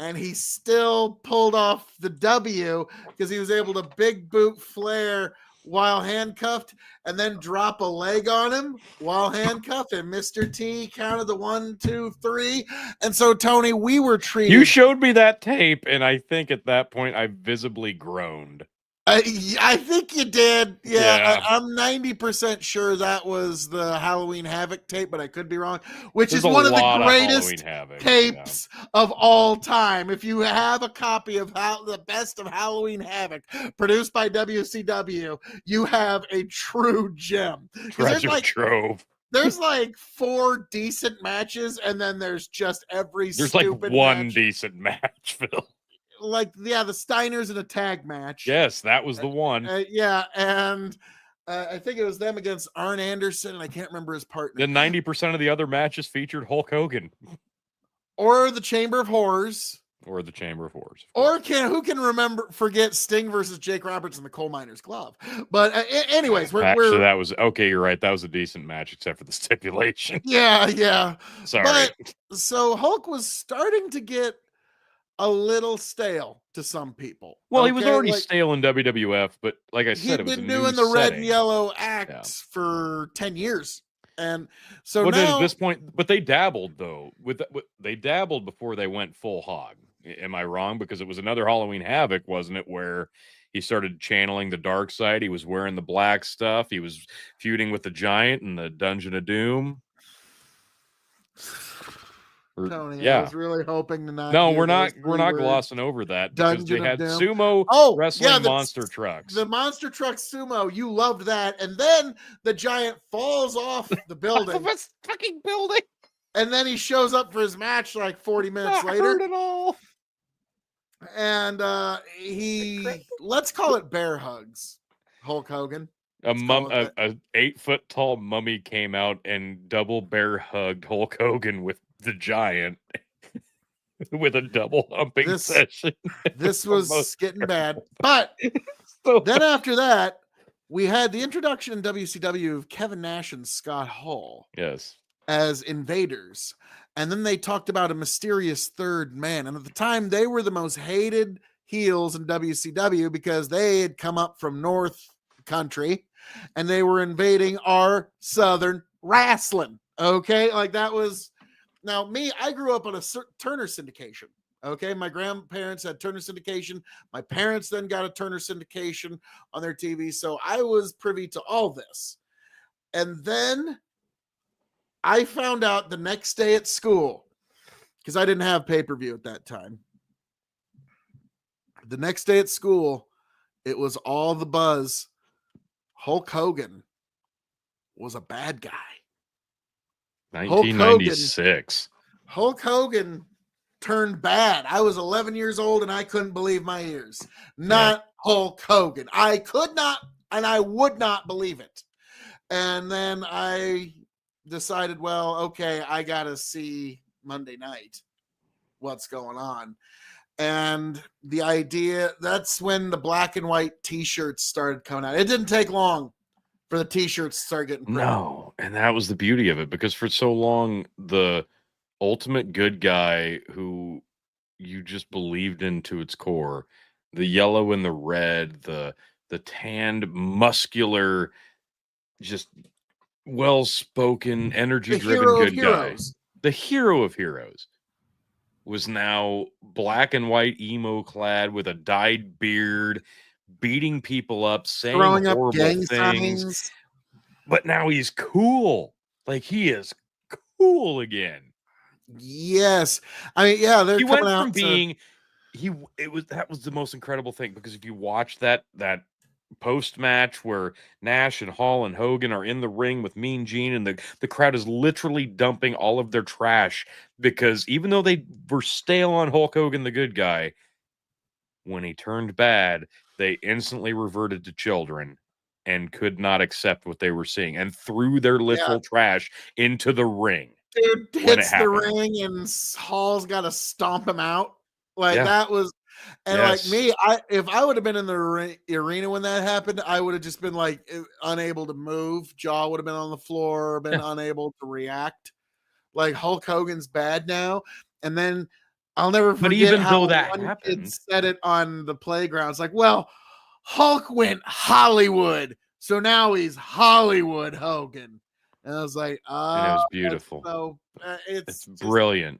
and he still pulled off the W because he was able to big boot Flair while handcuffed and then drop a leg on him while handcuffed. And Mr. T counted the 1, 2, 3. And so, Tony, we were treated. You showed me that tape, and I think at that point I visibly groaned. I think you did. Yeah. I'm 90% sure that was the Halloween Havoc tape, but I could be wrong, which There's is one of the Halloween greatest Havoc, tapes of all time. If you have a copy of the best of Halloween Havoc produced by WCW, you have a true gem. Treasure trove. There's like 4 decent matches, and then there's just every There's like stupid one match. decent match, Phil. Like, yeah, the Steiners in a tag match. Yes, that was the one. Yeah, and I think it was them against Arn Anderson, and I can't remember his partner. Then 90% of the other matches featured Hulk Hogan. Or the Chamber of Horrors. Or the Chamber of Horrors. Or who can forget Sting versus Jake Roberts in the Coal Miner's Glove? But anyways, Actually, that was okay. You're right. That was a decent match, except for the stipulation. Yeah. Sorry. But so Hulk was starting to get a little stale to some people. Well, he was already stale in WWF, but like I said, it was a new setting. He'd been doing the red and yellow act for 10 years. And so now, at this point, but they dabbled though. They dabbled before they went full hog. Am I wrong? Because it was another Halloween Havoc, wasn't it? Where he started channeling the dark side. He was wearing the black stuff. He was feuding with the Giant in the Dungeon of Doom. Tony, I was really hoping to not. No, we're not glossing over that because they had sumo wrestling monster trucks. The monster truck sumo, you loved that, and then the Giant falls off the building. This fucking building. And then he shows up for his match like 40 minutes later. Hurt it all. And let's call it bear hugs. Hulk Hogan. A 8-foot tall mummy came out and double bear hugged Hulk Hogan with the Giant with a double humping session. This was getting bad. But then after that, we had the introduction in WCW of Kevin Nash and Scott Hall. Yes. As invaders. And then they talked about a mysterious third man. And at the time, they were the most hated heels in WCW because they had come up from North Country and they were invading our Southern wrestling. Okay. Like that was. Now, I grew up on a Turner syndication. Okay. My grandparents had Turner syndication. My parents then got a Turner syndication on their TV. So I was privy to all this. And then I found out the next day at school, because I didn't have pay-per-view at that time. The next day at school, it was all the buzz. Hulk Hogan was a bad guy. 1996. Hulk Hogan turned bad. I was 11 years old and I couldn't believe my ears. Not Hulk Hogan. I could not and I would not believe it. And then I decided, well, okay, I got to see Monday night what's going on. And the idea, that's when the black and white t-shirts started coming out. It didn't take long for the t-shirts to start getting printed. No, and that was the beauty of it, because for so long, the ultimate good guy who you just believed in to its core, the yellow and the red, the tanned, muscular, just well-spoken, energy-driven good guy, the hero of heroes, was now black and white, emo-clad with a dyed beard, beating people up, saying horrible things. But now he's cool. Like, he is cool again. Yes. I mean, yeah, they're he went from being that was the most incredible thing, because if you watch that post-match where Nash and Hall and Hogan are in the ring with Mean Gene, and the crowd is literally dumping all of their trash, because even though they were stale on Hulk Hogan, the good guy, when he turned bad, they instantly reverted to children and could not accept what they were seeing and threw their literal trash into the ring. Dude hits the ring and Hall's got to stomp him out. Like that was. And like me, if I would have been in the arena when that happened, I would have just been like unable to move. Jaw would have been on the floor, been unable to react. Like, Hulk Hogan's bad now. And then I'll never But forget even how though that one kid happened, said it on the playground. It's like, well, Hulk went Hollywood, so now he's Hollywood Hogan. And I was like, and it was that's beautiful. so It's it's just brilliant.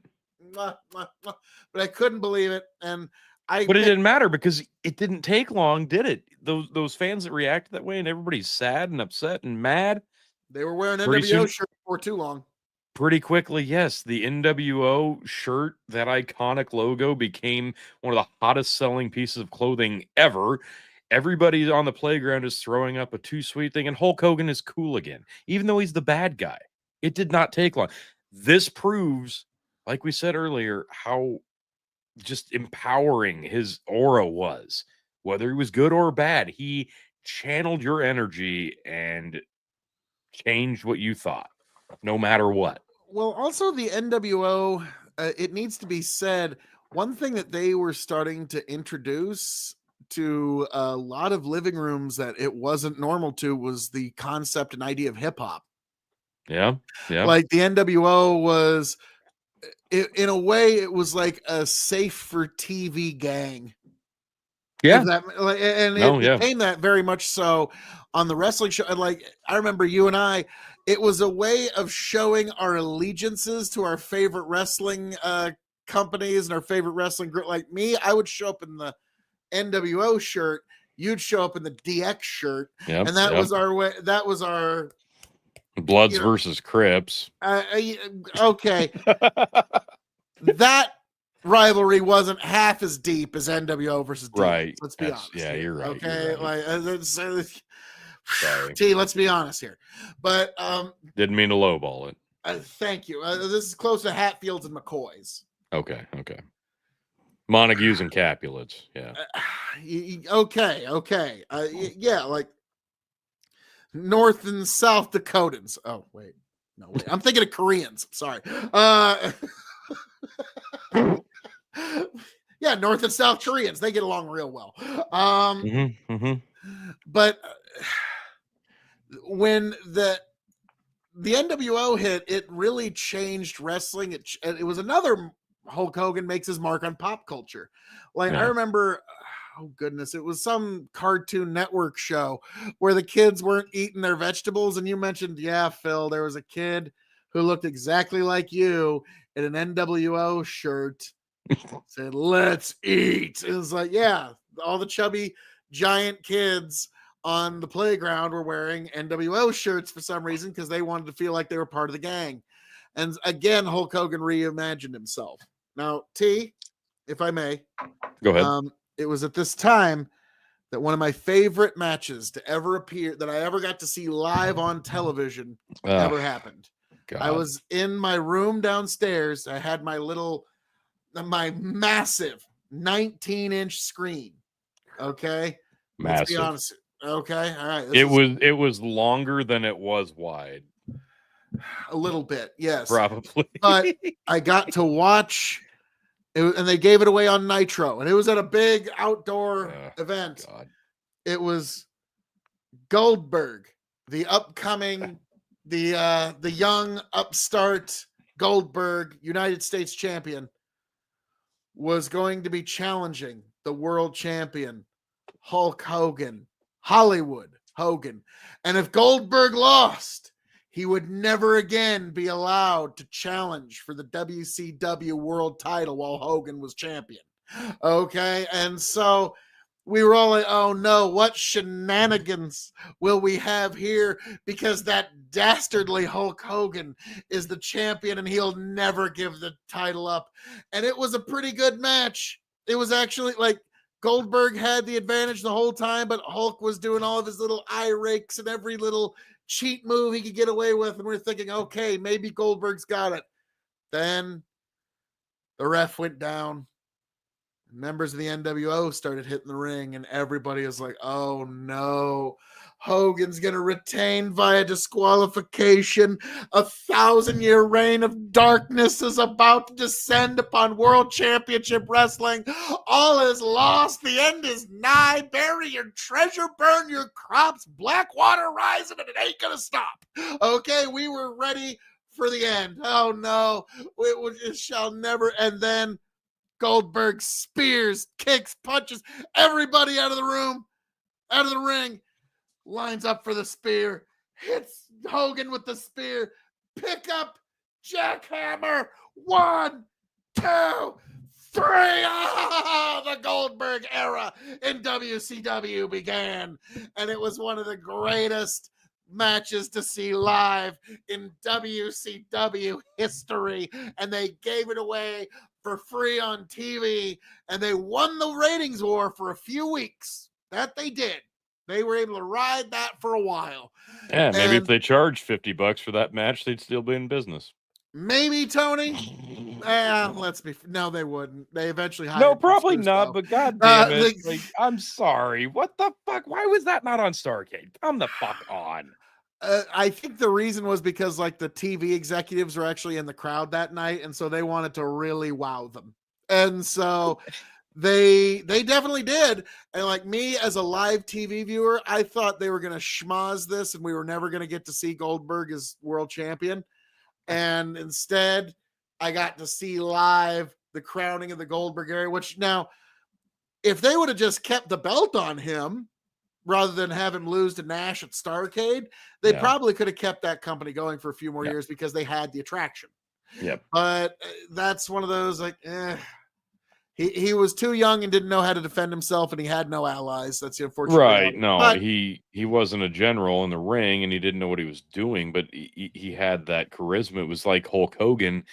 mwah, mwah, mwah. But I couldn't believe it. And I But it picked, didn't matter because it didn't take long, did it? Those fans that reacted that way and everybody's sad and upset and mad, they were wearing pretty NWO soon, shirts for too long. pretty quickly, yes, the NWO shirt, that iconic logo, became one of the hottest selling pieces of clothing ever. Everybody on the playground is throwing up a too sweet thing, and Hulk Hogan is cool again, even though he's the bad guy. It did not take long. This proves, like we said earlier, how just empowering his aura was. Whether he was good or bad, he channeled your energy and changed what you thought, no matter what. Well, also the NWO, it needs to be said, one thing that they were starting to introduce to a lot of living rooms that it wasn't normal to was the concept and idea of hip hop. Yeah, yeah, Like the NWO was, in a way, it was like a safe for TV gang. If yeah. that, and it No, yeah, became that very much so on the wrestling show. And like, I remember you and I, it was a way of showing our allegiances to our favorite wrestling companies and our favorite wrestling group. Like me, I would show up in the NWO shirt, you'd show up in the DX shirt, yep, and that yep. was our way. That was our, Bloods you know, versus Crips. okay, that rivalry wasn't half as deep as NWO versus DX. Right. Let's be honest. Yeah, here, you're right. okay, You're right. like Sorry. T, let's be honest here. But Didn't mean to lowball it. thank you. This is close to Hatfields and McCoys. Okay, okay. Montagues and Capulets. Yeah. Okay. Yeah, like North and South Dakotans. Oh, wait. No, wait. I'm thinking of Koreans. Sorry. Yeah, North and South Koreans. They get along real well. But when the NWO hit, it really changed wrestling. It was another Hulk Hogan makes his mark on pop culture. Like I Yeah. remember, oh goodness, it was some Cartoon Network show where the kids weren't eating their vegetables, and you mentioned, yeah, Phil, there was a kid who looked exactly like you in an NWO shirt, said, "Let's eat." It was like, yeah, all the chubby giant kids on the playground were wearing NWO shirts for some reason because they wanted to feel like they were part of the gang. And again, Hulk Hogan reimagined himself. Now, T, if I may, Go ahead. It was at this time that one of my favorite matches to ever appear, that I ever got to see live on television, ever happened. God. I was in my room downstairs. I had my massive 19-inch screen. Okay. Massive. Let's be honest. Okay. All right. It was longer than it was wide. A little bit. Yes. Probably. But I got to watch it, and they gave it away on Nitro, and it was at a big outdoor event. God. It was Goldberg, the upcoming, the young upstart Goldberg, United States champion, was going to be challenging the world champion Hulk Hogan, Hollywood Hogan. And if Goldberg lost, he would never again be allowed to challenge for the WCW world title while Hogan was champion. Okay. And so we were all like, oh no, what shenanigans will we have here? Because that dastardly Hulk Hogan is the champion and he'll never give the title up. And it was a pretty good match. It was actually like Goldberg had the advantage the whole time, but Hulk was doing all of his little eye rakes and every little cheat move he could get away with. And we're thinking, okay, maybe Goldberg's got it. Then the ref went down. Members of the NWO started hitting the ring, and everybody was like, oh no, Hogan's going to retain via disqualification. 1,000-year reign of darkness is about to descend upon World Championship Wrestling. All is lost. The end is nigh. Bury your treasure, burn your crops, Blackwater rising, and it ain't going to stop. Okay, we were ready for the end. Oh no, it shall never. And then Goldberg spears, kicks, punches everybody out of the room, out of the ring, lines up for the spear, hits Hogan with the spear, pick up, jackhammer, 1, 2, 3. Ah, the Goldberg era in WCW began, and it was one of the greatest matches to see live in WCW history, and they gave it away for free on TV, and they won the ratings war for a few weeks. That they did. They were able to ride that for a while. Yeah, maybe if And they charged $50 for that match, they'd still be in business. maybe, Tony. Let's be. No, they wouldn't. They eventually hired. No, probably Briscoes, not. though. But god damn it! Like, I'm sorry. What the fuck? Why was that not on Starrcade? Come the fuck on. I think the reason was because like the TV executives were actually in the crowd that night, and so they wanted to really wow them, and so they definitely did. And like me as a live TV viewer, I thought they were going to schmoz this, and we were never going to get to see Goldberg as world champion. And instead, I got to see live the crowning of the Goldberg era. Which now, if they would have just kept the belt on him, rather than have him lose to Nash at Starrcade, they probably could have kept that company going for a few more years because they had the attraction. Yep. But that's one of those like, he was too young and didn't know how to defend himself, and he had no allies. That's the unfortunate right. No, but he wasn't a general in the ring, and he didn't know what he was doing, but he had that charisma. It was like Hulk Hogan.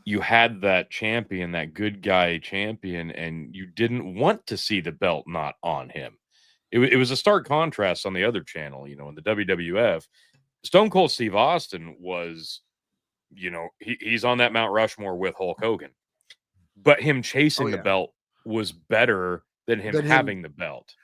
You had that champion, that good guy champion, and you didn't want to see the belt not on him. It was a stark contrast on the other channel, in the WWF. Stone Cold Steve Austin was, he's on that Mount Rushmore with Hulk Hogan. But him chasing the belt was better than him having the belt.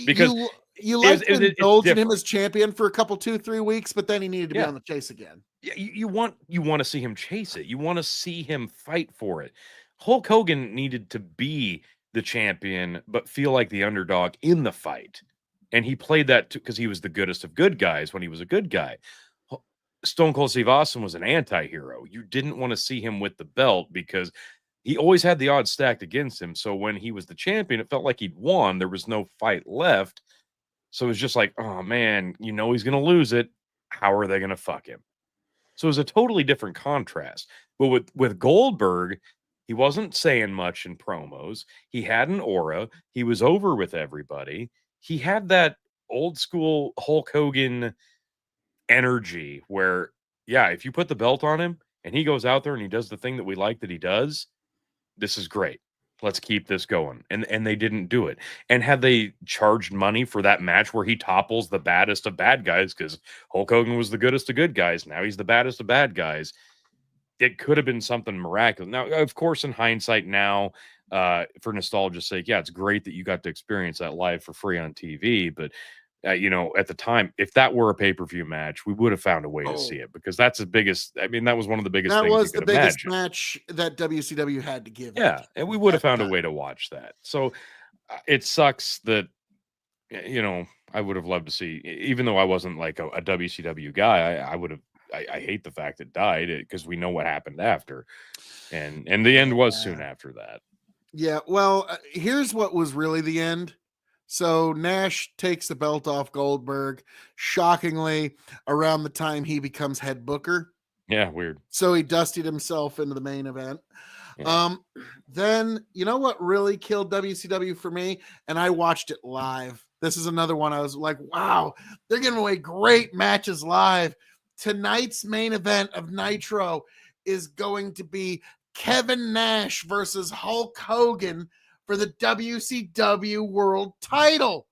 Because you like to indulge in him as champion for a couple, 2-3 weeks, but then he needed to be on the chase again. Yeah, you want to see him chase it. You want to see him fight for it. Hulk Hogan needed to be the champion, but feel like the underdog in the fight. And he played that because he was the goodest of good guys when he was a good guy. Stone Cold Steve Austin was an anti-hero. You didn't want to see him with the belt because he always had the odds stacked against him. So when he was the champion, it felt like he'd won. There was no fight left. So it was just like, oh man, he's going to lose it. How are they going to fuck him? So it was a totally different contrast. But with Goldberg, he wasn't saying much in promos. He had an aura. He was over with everybody. He had that old school Hulk Hogan energy where, if you put the belt on him and he goes out there and he does the thing that we like that he does, this is great. Let's keep this going. And they didn't do it. And had they charged money for that match where he topples the baddest of bad guys, because Hulk Hogan was the goodest of good guys, now he's the baddest of bad guys, it could have been something miraculous. Now, of course, in hindsight now, for nostalgia's sake, it's great that you got to experience that live for free on TV. But, at the time, if that were a pay-per-view match, we would have found a way to see it, because that's the biggest. I mean, that was one of the biggest things. That was the biggest match that WCW had to give. Yeah, and we would have found a way to watch that. So it sucks that, I would have loved to see, even though I wasn't like a WCW guy, I would have. I hate the fact it died because we know what happened after, and the end was soon after that. Yeah, well, here's what was really the end. So Nash takes the belt off Goldberg, shockingly, around the time he becomes head booker. Yeah, weird. So he dusted himself into the main event. Yeah. Then, you know what really killed WCW for me? And I watched it live. This is another one I was like, wow, they're giving away great matches live. Tonight's main event of Nitro is going to be Kevin Nash versus Hulk Hogan for the WCW World Title.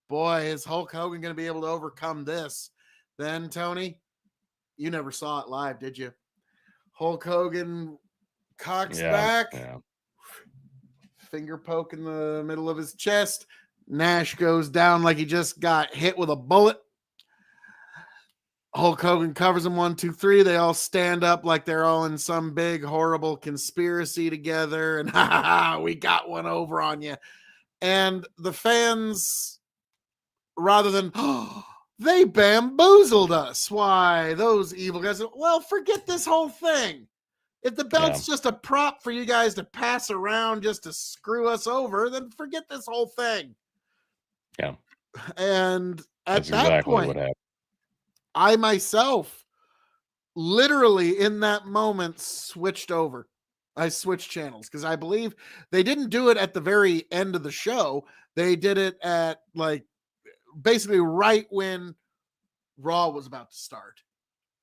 Boy, is Hulk Hogan going to be able to overcome this? Then, Tony, you never saw it live, did you? Hulk Hogan cocks back, finger poke in the middle of his chest. Nash goes down like he just got hit with a bullet. Hulk Hogan covers him 1, 2, 3. They all stand up like they're all in some big, horrible conspiracy together. And we got one over on you. And the fans, rather than, they bamboozled us. Why, those evil guys, well, forget this whole thing. If the belt's just a prop for you guys to pass around just to screw us over, then forget this whole thing. Yeah. And at That's that exactly what point, happened. I myself literally in that moment switched over. I switched channels because I believe they didn't do it at the very end of the show. They did it at like basically right when Raw was about to start.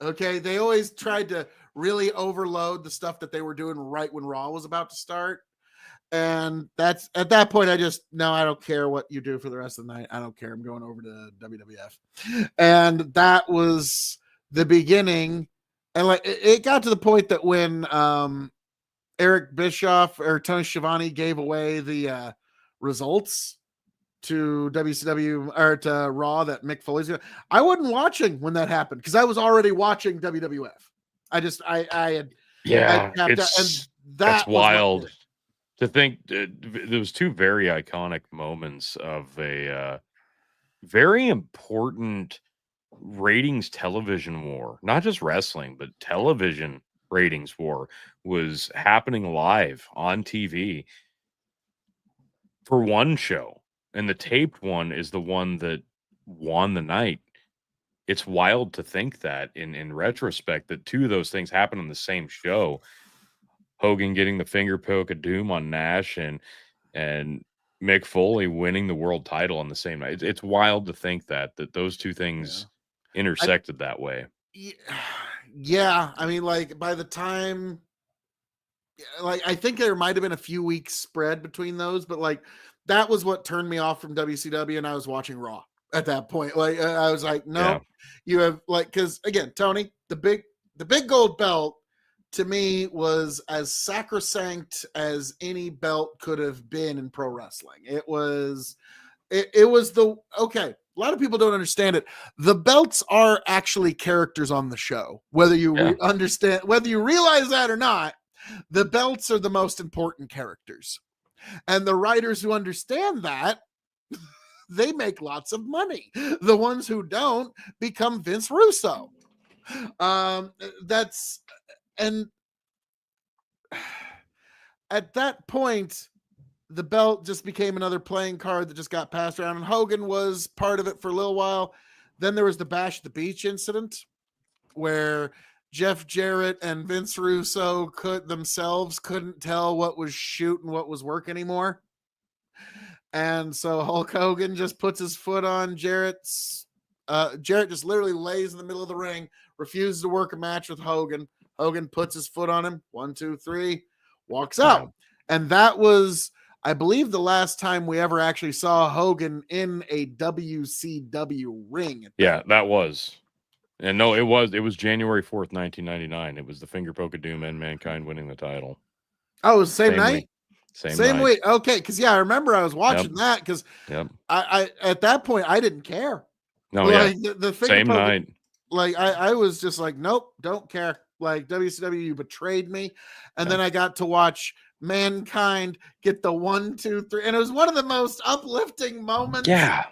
Okay. They always tried to really overload the stuff that they were doing right when Raw was about to start. And that's at that point, I just, no, I don't care what you do for the rest of the night. I don't care. I'm going over to WWF. And that was the beginning. And like, it got to the point that when Eric Bischoff or Tony Schiavone gave away the results to WCW or to Raw that Mick Foley's gonna, I wasn't watching when that happened because I was already watching WWF. I Yeah, tapped out, and that's that was what wild did it. to think. Those two very iconic moments of a very important ratings television war, not just wrestling, but television ratings war was happening live on TV for one show. And the taped one is the one that won the night. It's wild to think that in retrospect that two of those things happen on the same show. Hogan getting the finger poke of doom on Nash and Mick Foley winning the world title on the same night. It's wild to think that those two things intersected that way. Yeah, I mean, like by the time, like I think there might have been a few weeks spread between those, but like that was what turned me off from WCW, and I was watching Raw at that point. Like I was like, nope, you have like because again, Tony, the big gold belt to me was as sacrosanct as any belt could have been in pro wrestling. It was the okay. A lot of people don't understand it. The belts are actually characters on the show, whether you understand, whether you realize that or not. The belts are the most important characters, and the writers who understand that they make lots of money. The ones who don't become Vince Russo. That's and at that point, the belt just became another playing card that just got passed around, and Hogan was part of it for a little while. Then there was the Bash at the Beach incident where Jeff Jarrett and Vince Russo couldn't tell what was shoot and what was work anymore. And so Hulk Hogan just puts his foot on Jarrett's. Jarrett just literally lays in the middle of the ring, refuses to work a match with Hogan. Hogan puts his foot on him. 1, 2, 3, walks out. And that was, I believe, the last time we ever actually saw Hogan in a WCW ring. That was. And no, it was January 4th, 1999. It was the finger poke of doom and Mankind winning the title. Oh, it was the same night? Week. Same night. Week. Okay, because I remember I was watching that because I at that point I didn't care. No, like, the finger same poke, night. Like I was just like, nope, don't care. Like WCW, you betrayed me. And then I got to watch Mankind get the 1, 2, 3, and it was one of the most uplifting moments. Yeah.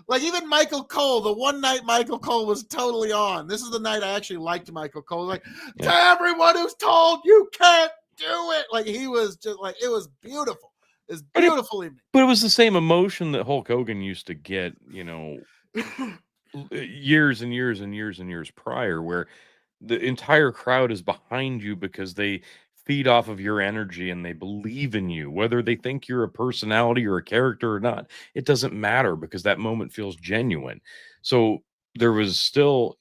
Like even Michael Cole, the one night Michael Cole was totally on. This is the night I actually liked Michael Cole. Like, to everyone who's told you can't do it. Like he was just like, it was beautiful. It was beautiful evening. But it was the same emotion that Hulk Hogan used to get, years and years and years and years prior, where the entire crowd is behind you because they feed off of your energy and they believe in you, whether they think you're a personality or a character or not. It doesn't matter because that moment feels genuine. So there was still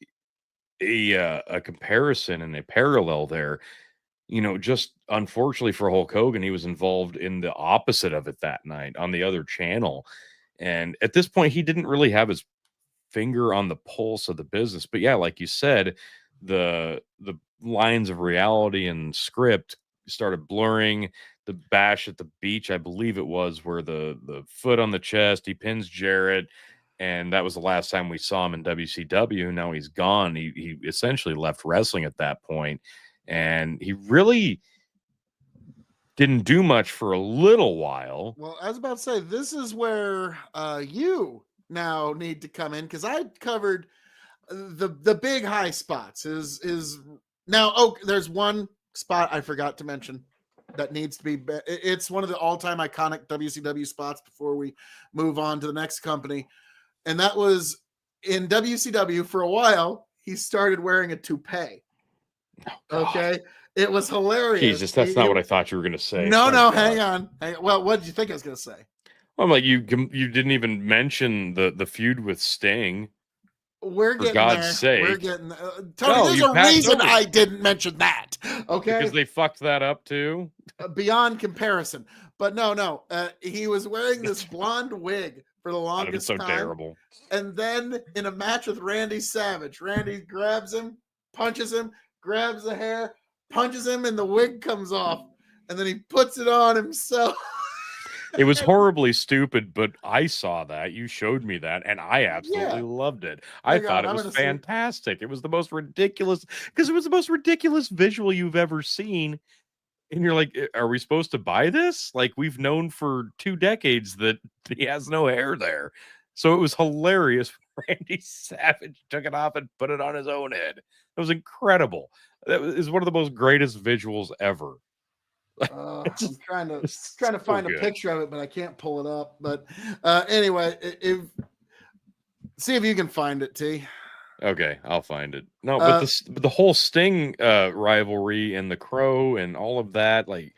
a comparison and a parallel there. Just unfortunately for Hulk Hogan, he was involved in the opposite of it that night on the other channel. And at this point, he didn't really have his finger on the pulse of the business. But yeah, like you said, the lines of reality and script started blurring. The Bash at the Beach, I believe it was, where the foot on the chest, he pins Jarrett, and that was the last time we saw him in WCW. Now he's gone. He essentially left wrestling at that point, and he really didn't do much for a little while. Well, I was about to say, this is where you now need to come in, because I covered the big high spots. Is now, there's one spot I forgot to mention that needs to be. It's one of the all-time iconic WCW spots. Before we move on to the next company, and that was in WCW for a while. He started wearing a toupee. Oh, okay, it was hilarious. Jesus, that's not what I thought you were going to say. No, My no, God. hang on. Well, what did you think I was going to say? I'm like, you didn't even mention the feud with Sting. We're For getting God's there. sake. We're getting Tony. No, there's you a passed reason over I that. didn't mention that. Okay, Because they fucked that up too. Beyond comparison. But no. He was wearing this blonde wig for the God, it was longest so time. terrible. And then in a match with Randy Savage, Randy grabs him, punches him, grabs the hair, punches him, and the wig comes off. And then he puts it on himself. It was horribly stupid, but I saw that. You showed me that, and I absolutely loved it. I thought it was fantastic. It was the most ridiculous, because it was the most ridiculous visual you've ever seen. And you're like, are we supposed to buy this? Like, we've known for 2 decades that he has no hair there. So it was hilarious. Randy Savage took it off and put it on his own head. It was incredible. That is one of the most greatest visuals ever. I'm trying to find a picture of it, but I can't pull it up. But anyway, see if you can find it, T. Okay, I'll find it. No, but the whole Sting rivalry and the Crow and all of that, like,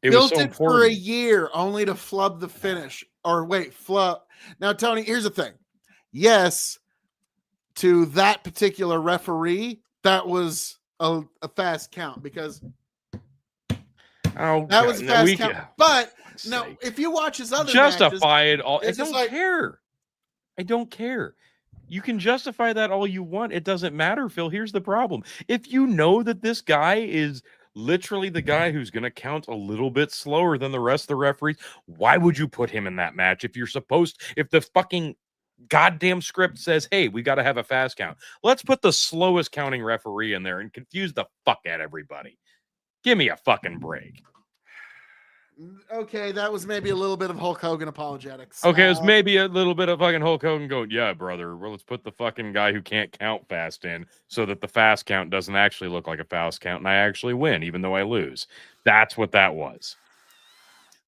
it was so important. For a year only to flub the finish. Or wait, flub. Now, Tony, here's the thing. Yes, to that particular referee, that was a fast count because that was a fast count. But no, if you watch his other justify matches, it all. I don't care. I don't care. You can justify that all you want. It doesn't matter, Phil. Here's the problem. If you know that this guy is literally the guy who's going to count a little bit slower than the rest of the referees, why would you put him in that match if the fucking goddamn script says, hey, we got to have a fast count? Let's put the slowest counting referee in there and confuse the fuck out everybody. Give me a fucking break. Okay, that was maybe a little bit of Hulk Hogan apologetics. Okay, it was maybe a little bit of fucking Hulk Hogan going, yeah, brother, well, let's put the fucking guy who can't count fast in so that the fast count doesn't actually look like a fast count and I actually win, even though I lose. That's what that was.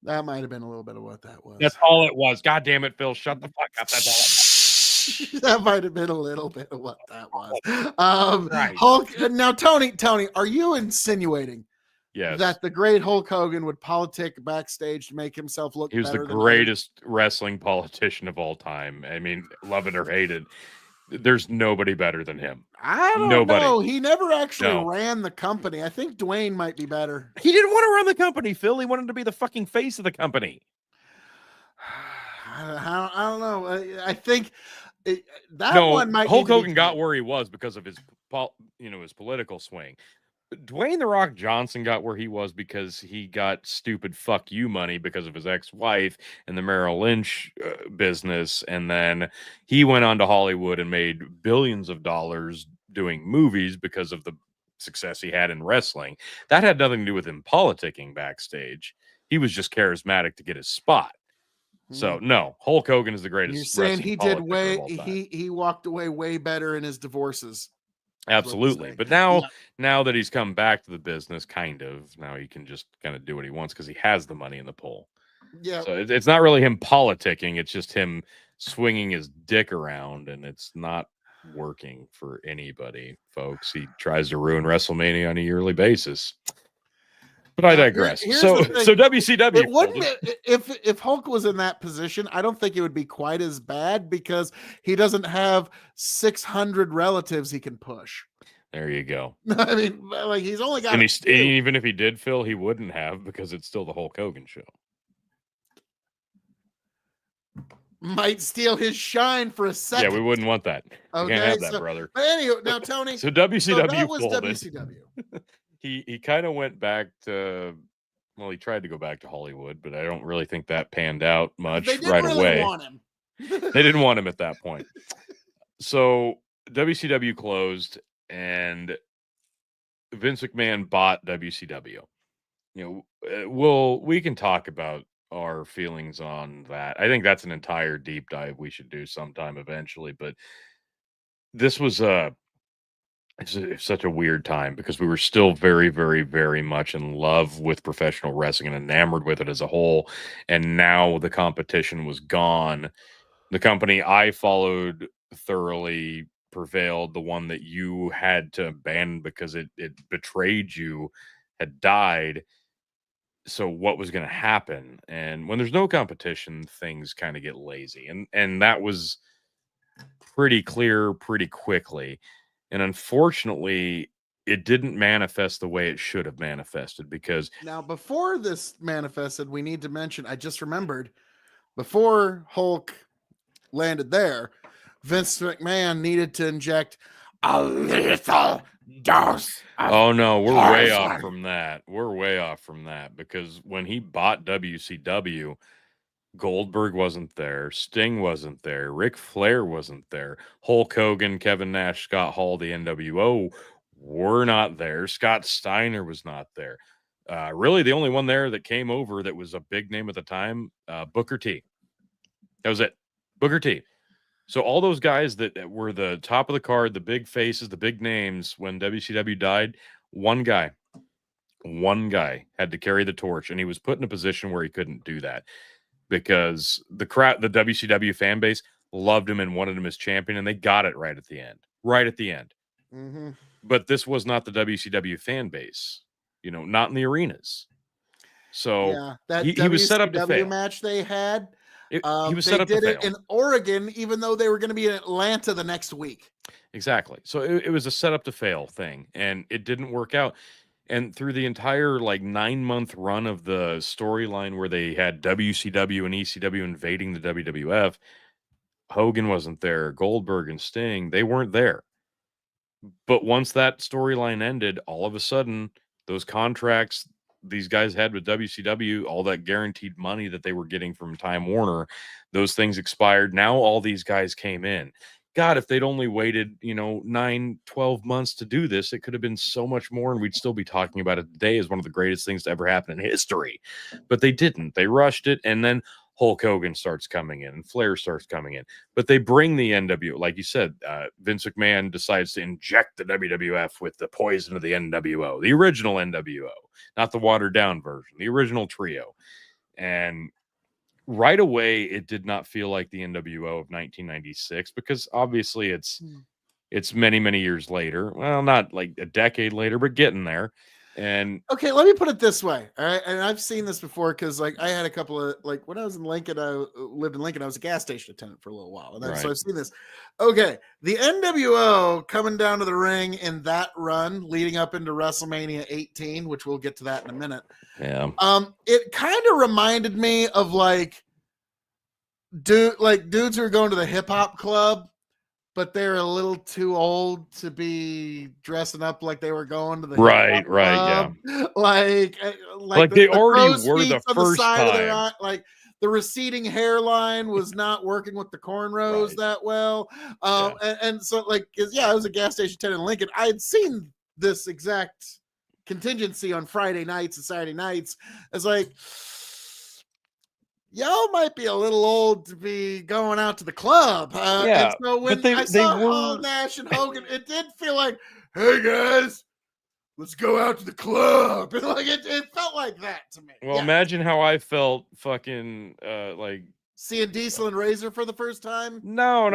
That might have been a little bit of what that was. That's all it was. God damn it, Phil. Shut the fuck up. That's all it was. That might have been a little bit of what that was. Right. Hulk. Now, Tony, are you insinuating that the great Hulk Hogan would politic backstage to make himself look better? He was the greatest wrestling politician of all time. I mean, love it or hate it, there's nobody better than him. I don't know. He never actually ran the company. I think Dwayne might be better. He didn't want to run the company, Phil. He wanted to be the fucking face of the company. I don't know. I think one might. Hulk Hogan got where he was because of his political swing. Dwayne "The Rock" Johnson got where he was because he got stupid fuck you money because of his ex-wife and the Merrill Lynch business. And then he went on to Hollywood and made billions of dollars doing movies because of the success he had in wrestling. That had nothing to do with him politicking backstage. He was just charismatic to get his spot. So no, Hulk Hogan is the greatest. You're saying he did he walked away way better in his divorces. Absolutely. But now that he's come back to the business, now he can just kind of do what he wants because he has the money in the pool. Yeah. So it's not really him politicking. It's just him swinging his dick around, and it's not working for anybody, folks. He tries to ruin WrestleMania on a yearly basis. But I digress. So WCW. If Hulk was in that position, I don't think it would be quite as bad because he doesn't have 600 relatives he can push. There you go. I mean, like he's only got. And even if he did, Phil, he wouldn't have because it's still the Hulk Hogan show. Might steal his shine for a second. Yeah, we wouldn't want that. Okay, you can't have that, brother. But anyway, now Tony. So WCW that was folded. WCW. He kind of went back to, well, he tried to go back to Hollywood, but I don't really think that panned out much right away. Want him. They didn't want him at that point. So WCW closed, and Vince McMahon bought WCW. We can talk about our feelings on that. I think that's an entire deep dive we should do sometime eventually, but this was It's such a weird time because we were still very, very, very much in love with professional wrestling and enamored with it as a whole. And now the competition was gone. The company I followed thoroughly prevailed. The one that you had to abandon because it betrayed you had died. So what was going to happen? And when there's no competition, things kind of get lazy. And that was pretty clear pretty quickly. And unfortunately, it didn't manifest the way it should have manifested because Now, before this manifested, we need to mention, I just remembered, before Hulk landed there, Vince McMahon needed to inject a lethal dose of oh no, we're way off poison. from that. We're way off from that because when he bought WCW, Goldberg wasn't there, Sting wasn't there, Ric Flair wasn't there, Hulk Hogan, Kevin Nash, Scott Hall, the NWO were not there, Scott Steiner was not there. Really, the only one there that came over that was a big name at the time, Booker T. That was it, Booker T. So all those guys that were the top of the card, the big faces, the big names, when WCW died, one guy had to carry the torch, and he was put in a position where he couldn't do that because the crowd, the WCW fan base, loved him and wanted him as champion, and they got it right at the end. Right at the end. Mm-hmm. But this was not the WCW fan base, not in the arenas. So Yeah, that he was set up to WCW fail. match they had, He was they set up to did it fail. in Oregon, even though they were going to be in Atlanta the next week. Exactly. So it was a set up to fail thing, and it didn't work out. And through the entire 9-month run of the storyline where they had WCW and ECW invading the WWF, Hogan wasn't there, Goldberg and Sting, they weren't there. But once that storyline ended, all of a sudden, those contracts these guys had with WCW, all that guaranteed money that they were getting from Time Warner, those things expired. Now all these guys came in. God, if they'd only waited, 9, 12 months to do this, it could have been so much more, and we'd still be talking about it today as one of the greatest things to ever happen in history. But they didn't. They rushed it, and then Hulk Hogan starts coming in, and Flair starts coming in. But they bring the NWO, like you said, Vince McMahon decides to inject the WWF with the poison of the NWO, the original NWO, not the watered down version, the original trio. And right away, it did not feel like the NWO of 1996 because obviously it's many, many years later. Well, not like a decade later, but getting there. And okay, let me put it this way. All right, and I've seen this before because I had a couple of when I was in Lincoln, I lived in Lincoln. I was a gas station attendant for a little while, and so I've seen this. Okay, the NWO coming down to the ring in that run leading up into WrestleMania 18, which we'll get to that in a minute. Yeah. It kind of reminded me of dudes who are going to the hip hop club, but they're a little too old to be dressing up like they were going to the right, club. Yeah. Like they already were the first time. Like the receding hairline was not working with the cornrows that well. And so I was a gas station attendant in Lincoln. I had seen this exact contingency on Friday nights and Saturday nights. It's like, y'all might be a little old to be going out to the club. And so when I saw Hall, Nash, and Hogan, it did feel like, hey guys, let's go out to the club. It felt like that to me. Well, imagine how I felt fucking seeing Diesel and Razor for the first time. No.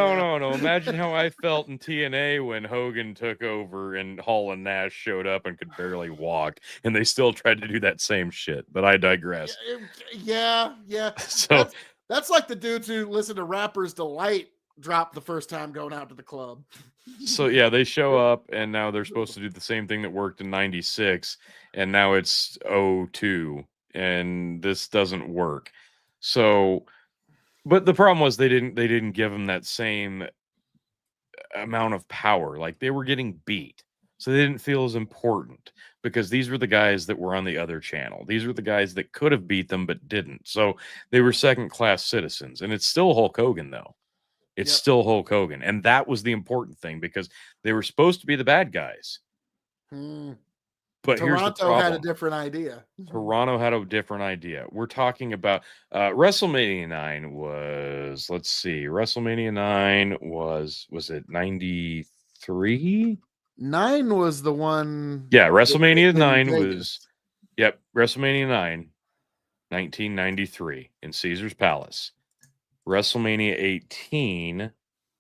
Imagine how I felt in TNA when Hogan took over and Hall and Nash showed up and could barely walk, and they still tried to do that same shit. But I digress. Yeah. So that's like the dudes who listen to Rapper's Delight drop the first time going out to the club. So yeah, they show up, and now they're supposed to do the same thing that worked in '96, and now it's 02, and this doesn't work. So, but the problem was they didn't give them that same amount of power. Like they were getting beat, so they didn't feel as important because these were the guys that were on the other channel. These were the guys that could have beat them but didn't. So they were second class citizens, and it's still Hulk Hogan though. It's still Hulk Hogan. And that was the important thing because they were supposed to be the bad guys. But Toronto had a different idea. Toronto had a different idea. We're talking about WrestleMania 9 was, let's see, WrestleMania 9 was it 93? 9 was the one. Yeah, WrestleMania in 9 Vegas. was, yep, WrestleMania 9, 1993 in Caesar's Palace. WrestleMania 18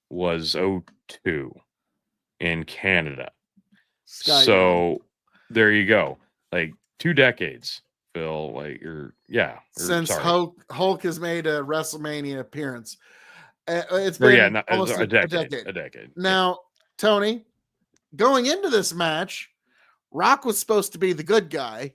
was 02 in Canada. Sky So Dome. there you go. Like 2 decades, Phil. Like, Since sorry. Hulk has made a WrestleMania appearance. It's Or been not, almost a decade. decade. A decade. Now, Tony, going into this match, Rock was supposed to be the good guy.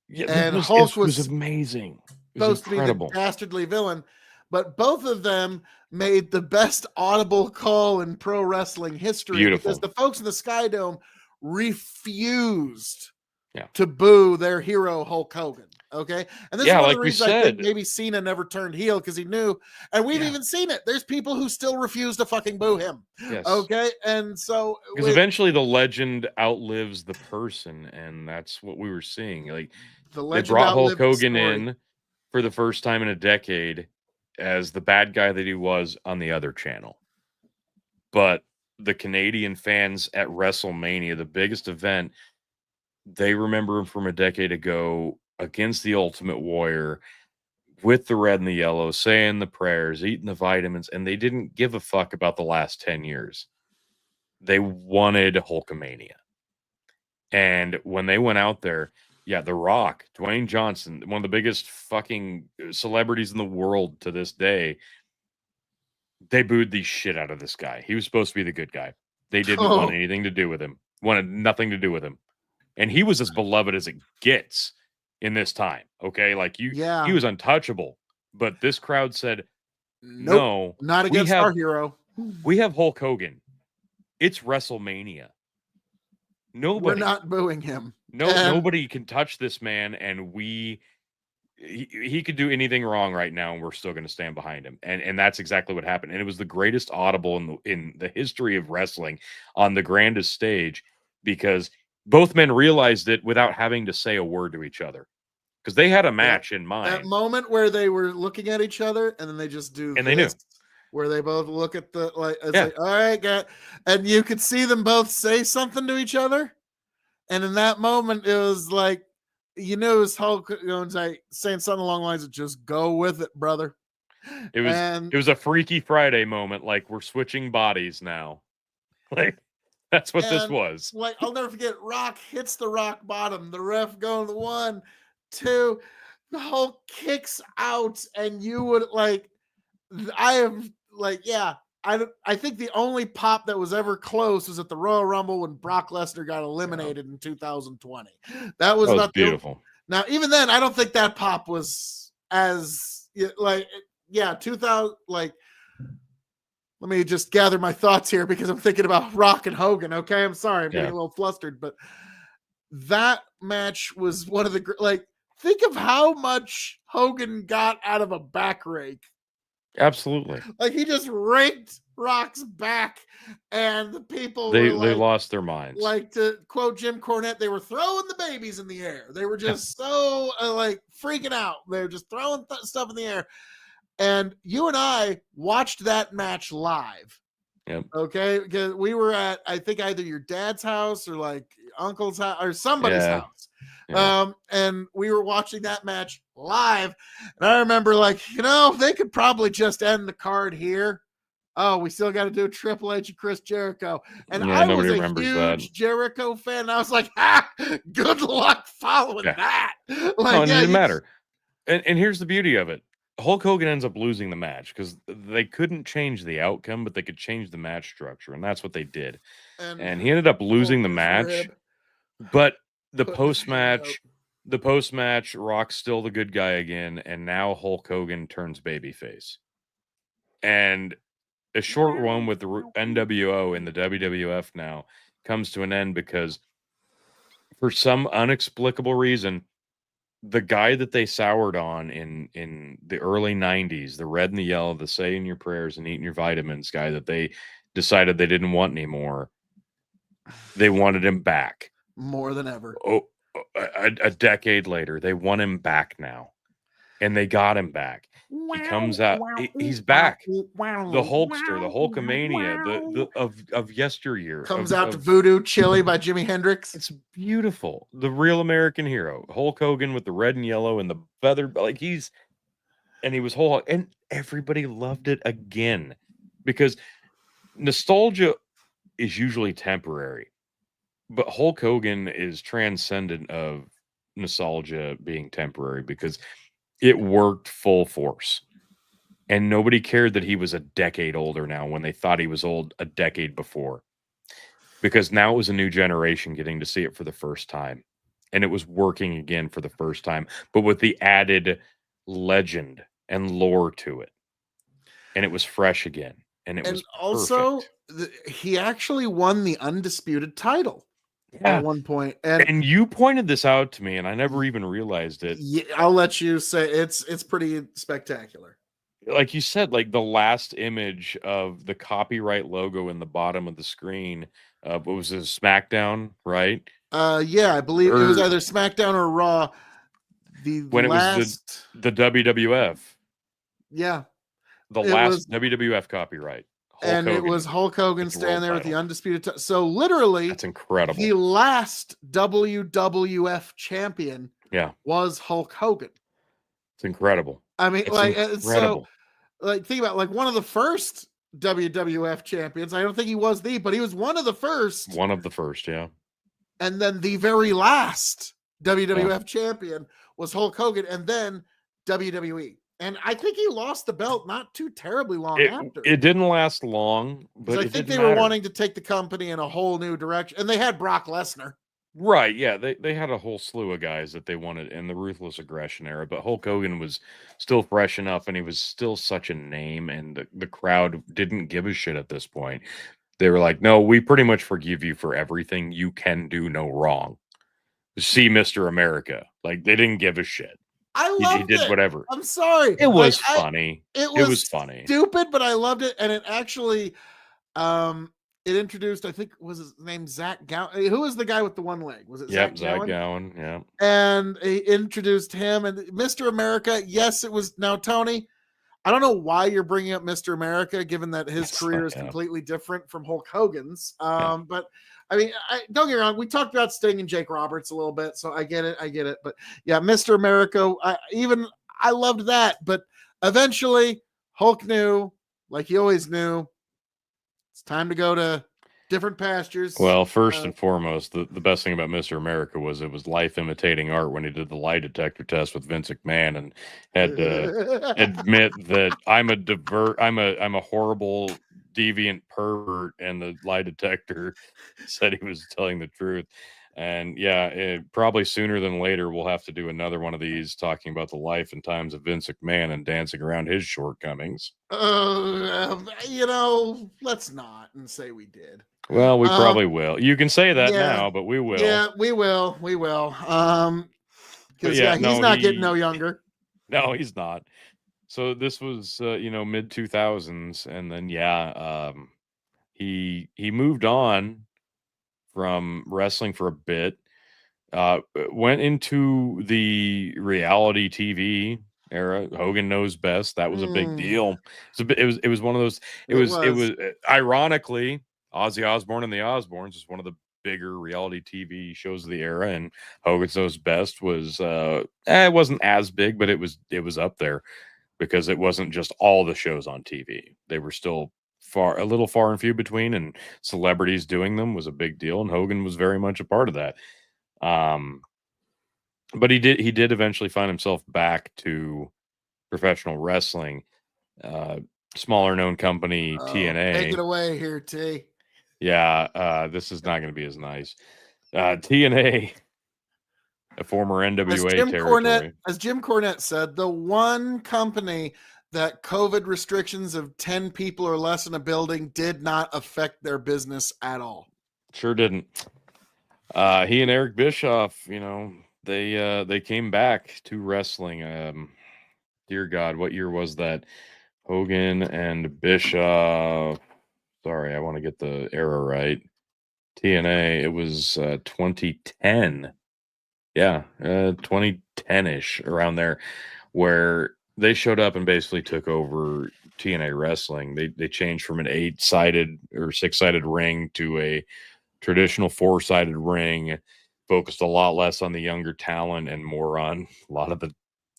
Yeah, and Hulk Hulk was amazing. It was supposed to be the incredible. dastardly villain. But both of them made the best audible call in pro wrestling history. Beautiful. Because the folks in the Sky Dome refused Yeah. to boo their hero Hulk Hogan. Okay. And this is one like of the we reasons I said, think maybe Cena never turned heel, because he knew, and we've even seen it. There's people who still refuse to fucking boo him. Yes. Okay. And so because eventually the legend outlives the person, and that's what we were seeing. Like, the they legend brought Hulk outlived the Hogan story. in for the first time in a decade as the bad guy that he was on the other channel. But the Canadian fans at WrestleMania, the biggest event, they remember him from a decade ago against the Ultimate Warrior with the red and the yellow, saying the prayers, eating the vitamins, and they didn't give a fuck about the last 10 years. They wanted Hulkamania. And when they went out there, yeah, The Rock, Dwayne Johnson, one of the biggest fucking celebrities in the world to this day, they booed the shit out of this guy. He was supposed to be the good guy. They didn't want anything to do with him. Wanted nothing to do with him. And he was as beloved as it gets in this time. Okay, like he was untouchable. But this crowd said, nope, no, not against our hero. We have Hulk Hogan. It's WrestleMania. Nobody. We're not booing him. Nobody can touch this man, and he could do anything wrong right now, and we're still going to stand behind him. And that's exactly what happened. And it was the greatest audible in the history of wrestling on the grandest stage, because both men realized it without having to say a word to each other, because they had a match in mind. That moment where they were looking at each other, and then they just do and this, they knew, where they both look at the like, all right, guy, and you could see them both say something to each other. And in that moment, it was like, you knew it was Hulk saying something along the lines of, just go with it, brother. It was a Freaky Friday moment, like, we're switching bodies now. Like, that's what this was. Like, I'll never forget, Rock hits the rock bottom. The ref going 1, 2, the Hulk kicks out, and you would like, I think the only pop that was ever close was at the Royal Rumble when Brock Lesnar got eliminated in 2020. That was not beautiful. Now, even then, I don't think that pop was as 2000. Like, let me just gather my thoughts here, because I'm thinking about Rock and Hogan. Okay, I'm sorry, I'm getting a little flustered, but that match was one of the think of how much Hogan got out of a back rake. Absolutely. Like, he just raked Rock's back, and the people they lost their minds. Like, to quote Jim Cornette, they were throwing the babies in the air. They were just so freaking out. They were just throwing stuff in the air. And you and I watched that match live. Yep. Okay, because we were at, I think, either your dad's house or like uncle's house or somebody's house. Yeah. And we were watching that match live, and I remember, like, they could probably just end the card here. Oh, we still got to do Triple H and Chris Jericho. And I was a huge Jericho fan. And I was like, good luck following that. Like, it didn't matter. And here's the beauty of it. Hulk Hogan ends up losing the match because they couldn't change the outcome, but they could change the match structure, and that's what they did. And he ended up losing the match. But the post-match, Rock's still the good guy again, and now Hulk Hogan turns babyface. And a short run with the NWO and the WWF now comes to an end because, for some inexplicable reason, the guy that they soured on in the early 90s, the red and the yellow, the saying your prayers and eating your vitamins guy that they decided they didn't want anymore, they wanted him back. More than ever. A decade later, they want him back now. and they got him back. He comes out. He's back. The Hulkster, the Hulkamania, the of yesteryear. Comes out to Of Voodoo Chili by Jimi Hendrix. It's beautiful. The real American hero, Hulk Hogan with the red and yellow and the feather. Like he was whole, and everybody loved it again because nostalgia is usually temporary, but Hulk Hogan is transcendent of nostalgia being temporary because it worked full force. And nobody cared that he was a decade older now when they thought he was old a decade before. Because now it was a new generation getting to see it for the first time. And it was working again for the first time, but with the added legend and lore to it. And it was fresh again. And it was also, he actually won the undisputed title at one point. And you pointed this out to me, and I never even realized it. Yeah, I'll let you say it's pretty spectacular. Like you said, like the last image of the copyright logo in the bottom of the screen, what was it, SmackDown, right? Yeah, I believe it was either SmackDown or Raw. When it was the WWF. Yeah. The last WWF copyright. And it was Hulk Hogan standing there with the undisputed so literally that's incredible. The last WWF champion was Hulk Hogan. It's incredible. I mean, so like think about like one of the first WWF champions. I don't think he was but he was one of the first. One of the first, yeah. And then the very last WWF champion was Hulk Hogan, and then WWE. And I think he lost the belt not too terribly long after. It didn't last long, but I think they were wanting to take the company in a whole new direction. And they had Brock Lesnar. Right, yeah. They had a whole slew of guys that they wanted in the Ruthless Aggression era, but Hulk Hogan was still fresh enough, and he was still such a name, and the crowd didn't give a shit at this point. They were like, no, we pretty much forgive you for everything. You can do no wrong. See Mr. America. Like, they didn't give a shit. I loved he did it. whatever. I'm sorry. It was funny. It was funny. Stupid, but I loved it. And it actually it introduced, I think, was his name Zach Gowen? Who was the guy with the one leg? Was it Zach Gowen? Yeah. And he introduced him and Mr. America. Yes, it was. Now, Tony, I don't know why you're bringing up Mr. America, given that his career is completely different from Hulk Hogan's. But I mean, don't get me wrong. We talked about Sting and Jake Roberts a little bit, so I get it. But yeah, Mr. America, I loved that. But eventually, Hulk knew, like he always knew, it's time to go to different pastures. Well, first and foremost, the best thing about Mr. America was it was life imitating art when he did the lie detector test with Vince McMahon and had to admit that I'm a horrible deviant pervert, and the lie detector said he was telling the truth. And probably sooner than later we'll have to do another one of these talking about the life and times of Vince McMahon and dancing around his shortcomings. Let's not and say we did. Well, we probably will. You can say that now, but we will. Yeah, we will. Because he's not getting no younger. No, he's not. So this was mid 2000s, and then he moved on from wrestling for a bit. Went into the reality TV era. Hogan Knows Best. That was a big deal. It was one of those. It was ironically, Ozzy Osbourne and the Osbournes was one of the bigger reality TV shows of the era, and Hogan Knows Best was it wasn't as big, but it was up there because it wasn't just all the shows on TV. They were still a little far and few between, and celebrities doing them was a big deal, and Hogan was very much a part of that. But he did eventually find himself back to professional wrestling. Smaller known company, TNA. Take it away here, T. Yeah, this is not going to be as nice. TNA, a former NWA territory. As Jim Cornette said, the one company that COVID restrictions of 10 people or less in a building did not affect their business at all. Sure didn't. He and Eric Bischoff, they came back to wrestling. Dear God, what year was that? Hogan and Bischoff. Sorry, I want to get the era right. TNA, it was 2010. Yeah, 2010-ish, around there. where they showed up and basically took over TNA wrestling. They changed from an 8-sided or 6-sided ring to a traditional 4-sided ring, focused a lot less on the younger talent and more on a lot of the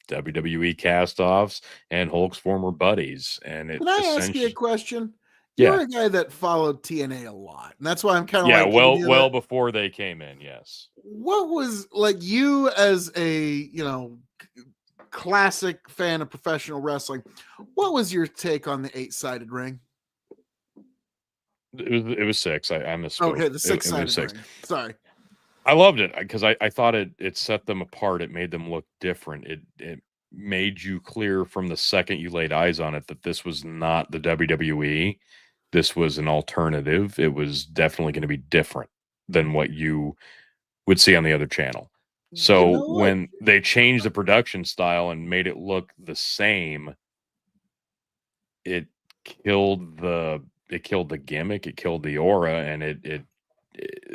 WWE cast-offs and Hulk's former buddies. And it Can I ask you a essentially, question? You're yeah, a guy that followed TNA a lot, and that's why I'm kind of yeah, like giving you well the. before they came in, yes. What was like you as a classic fan of professional wrestling? What was your take on the 8-sided ring? It was 6. I misspoke. Okay, the It was six-sided 6. ring. Sorry. I loved it because I thought it set them apart. It made them look different. It made you clear from the second you laid eyes on it that this was not the WWE. This was an alternative. It was definitely going to be different than what you would see on the other channel. You So know what? when they changed the production style and made it look the same, it killed the gimmick, it killed the aura, and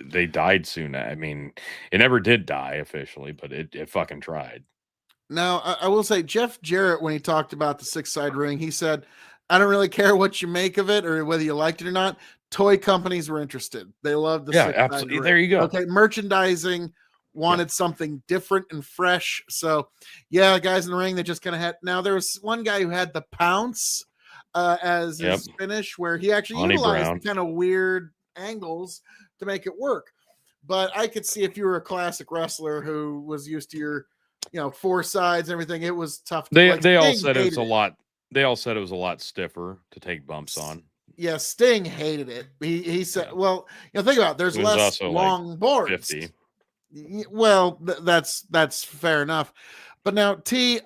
they died soon. I mean, it never did die officially, but it fucking tried. Now, I will say, Jeff Jarrett, when he talked about the 6-side ring, he said, I don't really care what you make of it or whether you liked it or not. Toy companies were interested. They loved the Yeah, 6-side absolutely. ring. There you go. Okay, merchandising Yeah. wanted something different and fresh. So, yeah, guys in the ring, they just kind of had. Now, there was one guy who had the pounce as Yep. his finish, where he actually Lonnie utilized Brown. kind of weird angles to make it work. But I could see if you were a classic wrestler who was used to your 4 sides and everything, it was tough to like. They all Sting said it was hated a it. lot. They all said it was a lot stiffer to take bumps on. Yeah, Sting hated it. He said, Yeah. well, think about it, there's It was less also like long boards. 50. Well, that's fair enough. But now, T,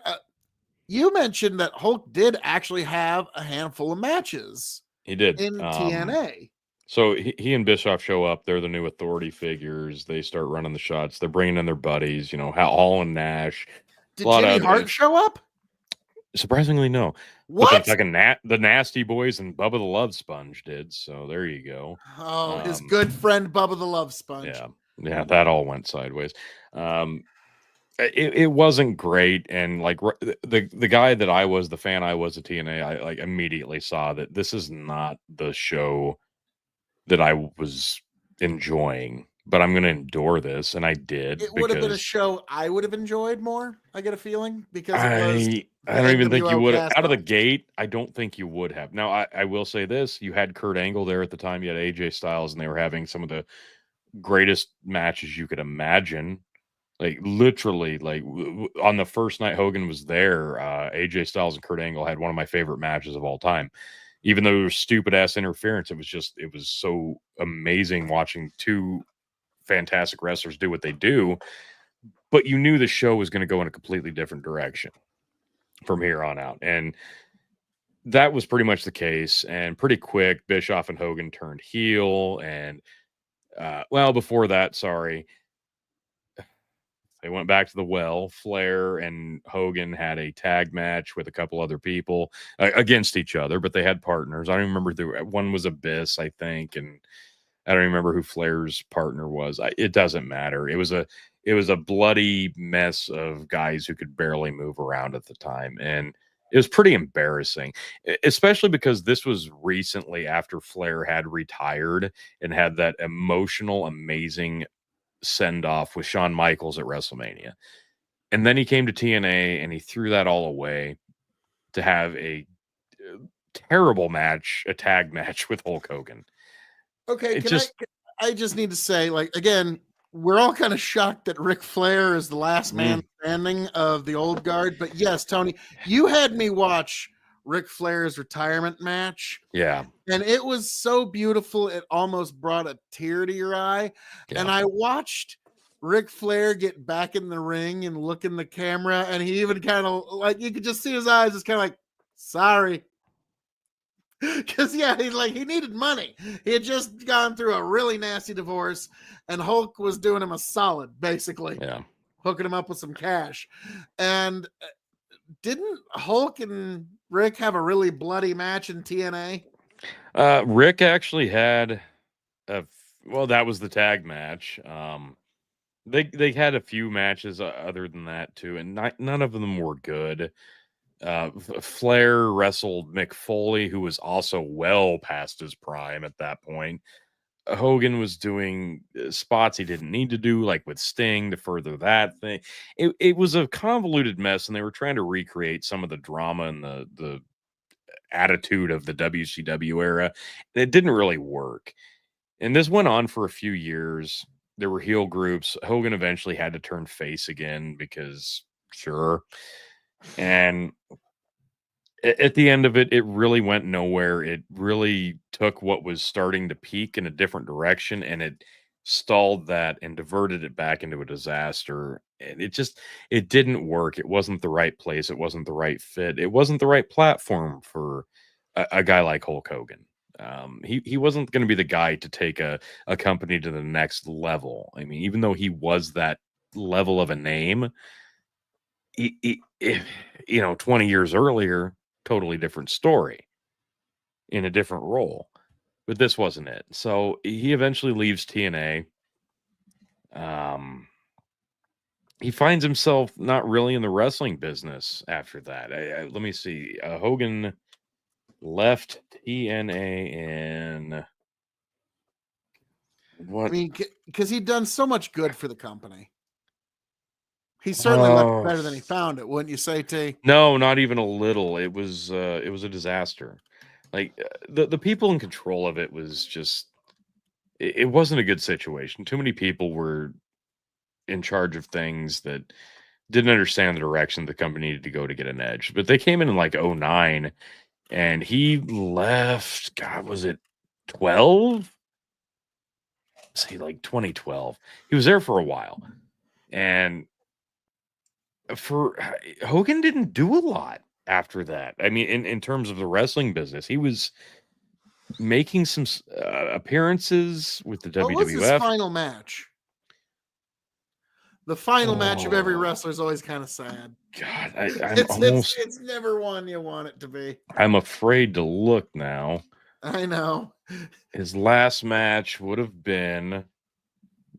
you mentioned that Hulk did actually have a handful of matches He did. in TNA. So he and Bischoff show up. They're the new authority figures. They start running the shots. They're bringing in their buddies. Hall and Nash. A Did lot Jimmy of Hart show up? surprisingly no, but then What? fucking the Nasty Boys and Bubba the Love Sponge did. So there you go. Oh, his good friend Bubba the Love Sponge. Yeah, that all went sideways. It wasn't great, and like the guy that I was, the fan I was at TNA, I like immediately saw that this is not the show that I was enjoying, but I'm going to endure this, and I did It would have been a because show I would have enjoyed more. I get a feeling because it was I the don't even think you NWO would cast out of the off. gate. I don't think you would have. Now, I will say this: you had Kurt Angle there at the time. You had AJ Styles, and they were having some of the greatest matches you could imagine. Like literally, like on the first night Hogan was there, AJ Styles and Kurt Angle had one of my favorite matches of all time. Even though it was stupid ass interference, it was so amazing watching two fantastic wrestlers do what they do. But you knew the show was going to go in a completely different direction from here on out, and that was pretty much the case. And pretty quick, Bischoff and Hogan turned heel, and well, before that, sorry. They went back to the well. Flair and Hogan had a tag match with a couple other people against each other, but they had partners. I don't remember one was Abyss, I think, and I don't remember who Flair's partner was. It doesn't matter. It was a bloody mess of guys who could barely move around at the time, and it was pretty embarrassing, especially because this was recently after Flair had retired and had that emotional, amazing send off with Shawn Michaels at WrestleMania. And then he came to TNA and he threw that all away to have a terrible match, a tag match with Hulk Hogan. Okay, It can just I just need to say, like, again, we're all kind of shocked that Ric Flair is the last man standing of the old guard. But yes, Tony, you had me watch Ric Flair's retirement match. Yeah. And it was so beautiful, it almost brought a tear to your eye. Yeah. And I watched Ric Flair get back in the ring and look in the camera, and he even kind of like you could just see his eyes, just kind of like, sorry. Because he needed money. He had just gone through a really nasty divorce, and Hulk was doing him a solid, basically. Yeah. Hooking him up with some cash. And didn't Hulk and Rick have a really bloody match in TNA? Rick actually had that was the tag match. They had a few matches other than that too, and none of them were good. Flair wrestled Mick Foley, who was also well past his prime at that point. Hogan was doing spots he didn't need to do, like with Sting to further that thing. It was a convoluted mess, and they were trying to recreate some of the drama and the attitude of the WCW era. It didn't really work. And this went on for a few years. There were heel groups. Hogan eventually had to turn face again because sure. And at the end of it, it really went nowhere. It really took what was starting to peak in a different direction, and it stalled that and diverted it back into a disaster. And it didn't work. It wasn't the right place. It wasn't the right fit. It wasn't the right platform for a guy like Hulk Hogan. He wasn't going to be the guy to take a company to the next level. I mean, even though he was that level of a name, if, 20 years earlier, totally different story in a different role, but this wasn't it. So he eventually leaves TNA. He finds himself not really in the wrestling business after that. Let me see. Hogan left TNA in I what? mean, because he'd done so much good for the company. He certainly left Oh, better than he found it, wouldn't you say, T? no, not even a little. It was a disaster. Like the people in control of it was just it wasn't a good situation. Too many people were in charge of things that didn't understand the direction the company needed to go to get an edge. But they came in like '09, and he left. God, was it 12? Say like 2012. He was there for a while, and for Hogan didn't do a lot after that. I mean, in terms of the wrestling business, he was making some appearances with the What was his WWF. final match? The final match of every Oh wrestler is always kind of sad. God, It's never one you want it to be. I'm afraid to look now. I know. His last match would have been.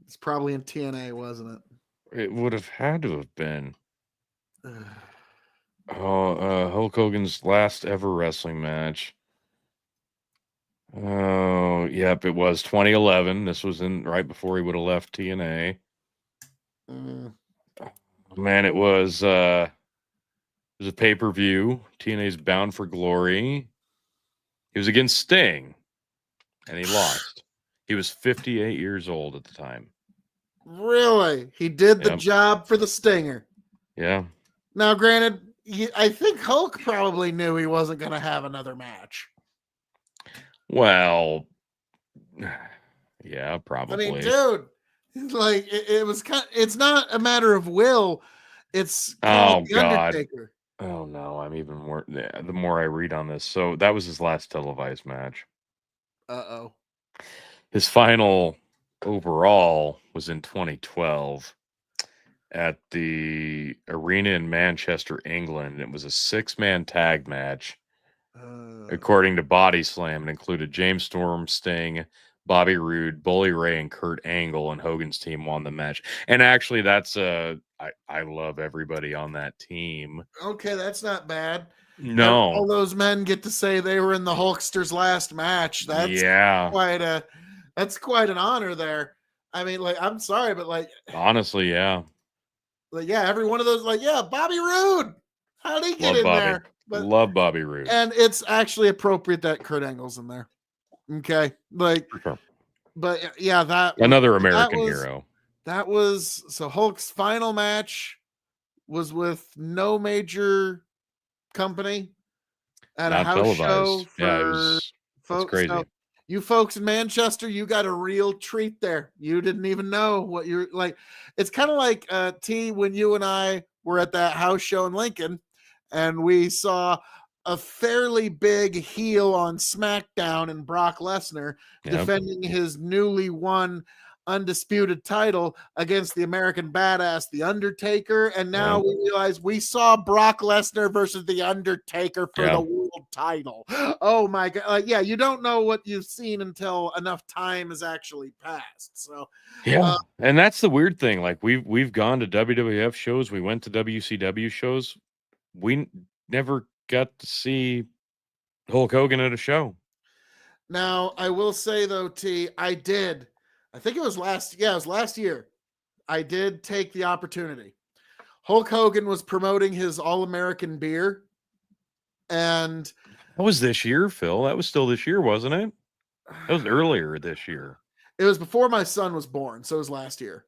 It's probably in TNA, wasn't It would have had to have been. it? Hulk Hogan's last ever wrestling match. Oh, yep, it was 2011. This was in right before he would have left TNA. Man, it was a pay-per-view. TNA's Bound for Glory. He was against Sting, and he lost. He was 58 years old at the time. Really? He did the Yep. job for the Stinger. Yeah. Now, granted, I think Hulk probably knew he wasn't going to have another match. Well, yeah, I probably. mean, dude, like it was kind. It's not a matter of will. It's kind of like the God. Undertaker. Oh no, I'm even more. The more I read on this, so that was his last televised match. Uh-oh. His final overall was in 2012 at the arena in Manchester, England. It was a 6-man tag match, according to Body Slam. It included James Storm, Sting, Bobby Roode, Bully Ray, and Kurt Angle, and Hogan's team won the match. And actually, that's I love everybody on that team. Okay, that's not bad. No, All those men get to say they were in the Hulkster's last match. That's yeah, quite an honor there. I mean, like, I'm sorry, but like honestly, yeah, yeah, every one of those, like, yeah, Bobby Roode. How'd he get love in Bobby, there? But love Bobby Roode, and it's actually appropriate that Kurt Angle's in there. Okay, like, for sure. but yeah, Another American hero. That was so Hulk's final match was with no major company at a Not house show televised. Yeah, it for was. That's folks. crazy. So you folks in Manchester, you got a real treat there. You didn't even know what you're like. It's kind of like T when you and I were at that house show in Lincoln, and we saw a fairly big heel on SmackDown and Brock Lesnar Yep. defending his newly won undisputed title against the American Badass, The Undertaker. And now we realize we saw Brock Lesnar versus The Undertaker for the world title. Oh my God. Yeah, you don't know what you've seen until enough time has actually passed. So, yeah. And that's the weird thing. Like we've gone to WWF shows, we went to WCW shows. We never got to see Hulk Hogan at a show. now I will say though, T, I think it was last year. I did take the opportunity. Hulk Hogan was promoting his All-American beer. And that was this year, Phil. That was still this year, wasn't it? That was earlier this year. It was before my son was born, so it was last year.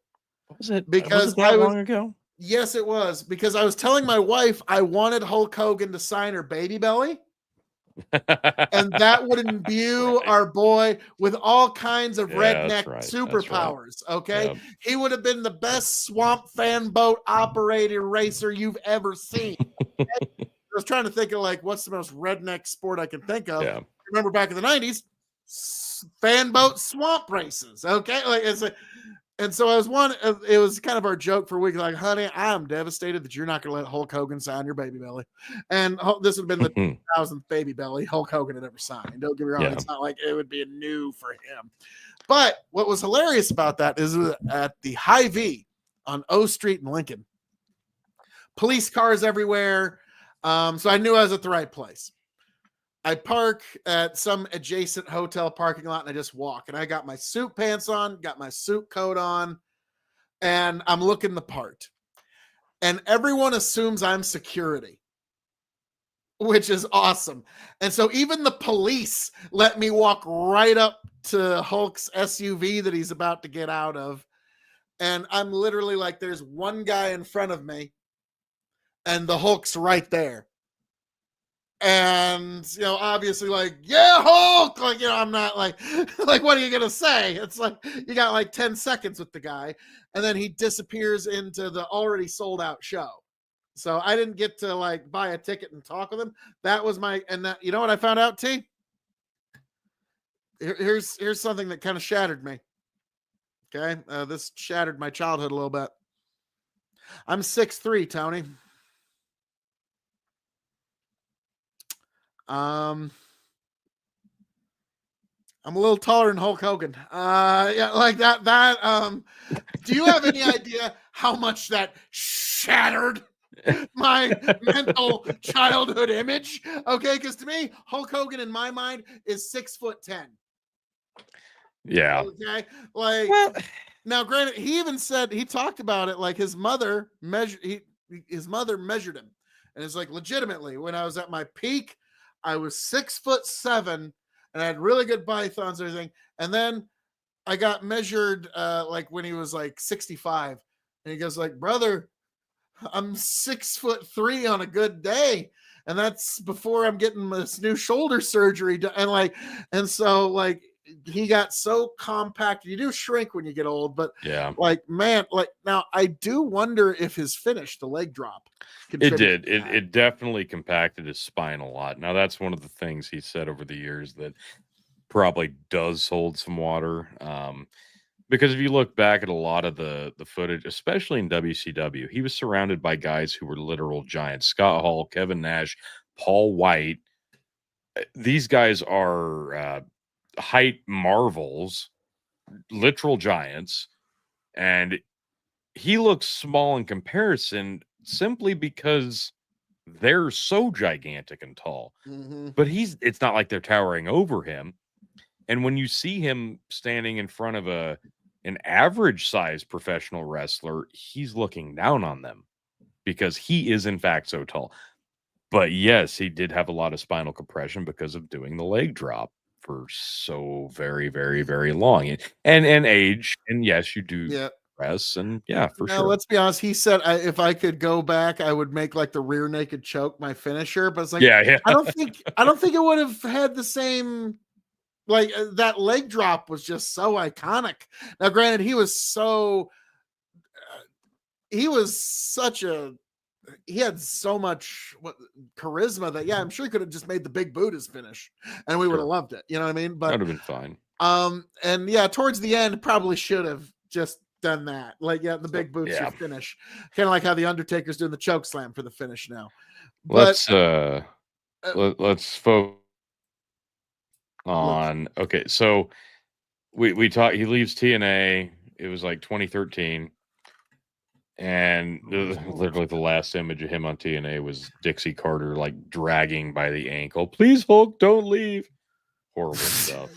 Was it? Because was it that long ago? Yes, it was. Because I was telling my wife I wanted Hulk Hogan to sign her baby belly. And that would imbue our boy with all kinds of redneck superpowers. Okay. Yep. He would have been the best swamp fan boat operator racer you've ever seen. Okay? I was trying to think of like what's the most redneck sport I can think of. Yeah. Remember back in the 90s, fan boat swamp races. Okay. Like it's like, and so it was kind of our joke for a week, like, honey, I'm devastated that you're not going to let Hulk Hogan sign your baby belly. And this would have been the 2000th baby belly Hulk Hogan had ever signed. Don't get me wrong. Yeah. It's not like it would be a new for him. But what was hilarious about that is at the Hy-Vee on O Street in Lincoln, police cars everywhere. So I knew I was at the right place. I park at some adjacent hotel parking lot and I just walk. And I got my suit pants on, got my suit coat on, and I'm looking the part. And everyone assumes I'm security, which is awesome. And so even the police let me walk right up to Hulk's SUV that he's about to get out of. And I'm literally like, there's one guy in front of me and the Hulk's right there. And, you know, obviously like, yeah, Hulk, like, you know, I'm not like, what are you going to say? It's like, you got like 10 seconds with the guy and then he disappears into the already sold out show. So I didn't get to like buy a ticket and talk with him. That was you know what I found out, T? Here's something that kind of shattered me. Okay. This shattered my childhood a little bit. I'm 6'3", Tony. I'm a little taller than Hulk Hogan. Yeah, like that. Do you have any idea how much that shattered my mental childhood image? Okay, because to me, Hulk Hogan in my mind is 6'10". Yeah. Okay, like now, granted, he talked about it like his mother measured him, and it's like legitimately when I was at my peak. I was 6'7" and I had really good pythons and everything. And then I got measured like when he was like 65. And he goes like, brother, I'm 6'3" on a good day. And that's before I'm getting this new shoulder surgery done. And so like he got so compact. You do shrink when you get old, but yeah, like, man, like now I do wonder if his finish, the leg drop, it did. It definitely compacted his spine a lot. Now that's one of the things he said over the years that probably does hold some water. Because if you look back at a lot of the footage, especially in WCW, he was surrounded by guys who were literal giants. Scott Hall, Kevin Nash, Paul White. These guys are height marvels, literal giants, and he looks small in comparison simply because they're so gigantic and tall. Mm-hmm. But it's not like they're towering over him. And when you see him standing in front of an average size professional wrestler, he's looking down on them because he is in fact so tall. But yes, he did have a lot of spinal compression because of doing the leg drop for so very, very, very long, and age. And yes, you do press, and yeah, for sure. Let's be honest. He said if I could go back, I would make like the rear naked choke my finisher. But it's like, yeah. I don't think it would have had the same. Like that leg drop was just so iconic. Now, granted, he was he had so much charisma that I'm sure he could have just made the big boot his finish, and we would have loved it. You know what I mean? But that would have been fine. And yeah, towards the end, probably should have just done that. Like, yeah, the big boots your finish. Kind of like how the Undertaker's doing the choke slam for the finish now. But let's focus on okay. So we talked. He leaves TNA. It was like 2013. And literally the last image of him on TNA was Dixie Carter like dragging by the ankle. Please, Hulk, don't leave. Horrible stuff.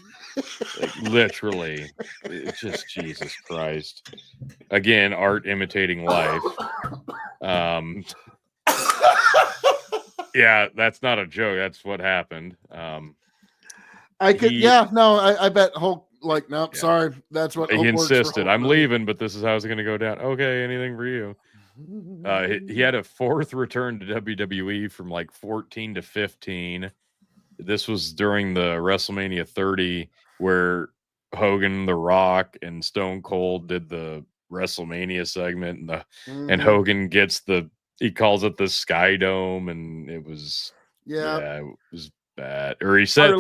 Like literally, it's just Jesus Christ. Again, art imitating life. Yeah, that's not a joke. That's what happened. I could, I bet Hulk, like, nope, sorry. That's what he insisted. I'm leaving, but this is how it's going to go down. Okay, anything for you. He had a fourth return to WWE from like 14 to 15. This was during the WrestleMania 30 where Hogan, The Rock, and Stone Cold did the WrestleMania segment, and Hogan gets he calls it the Sky Dome, and it was it was bad. Or he said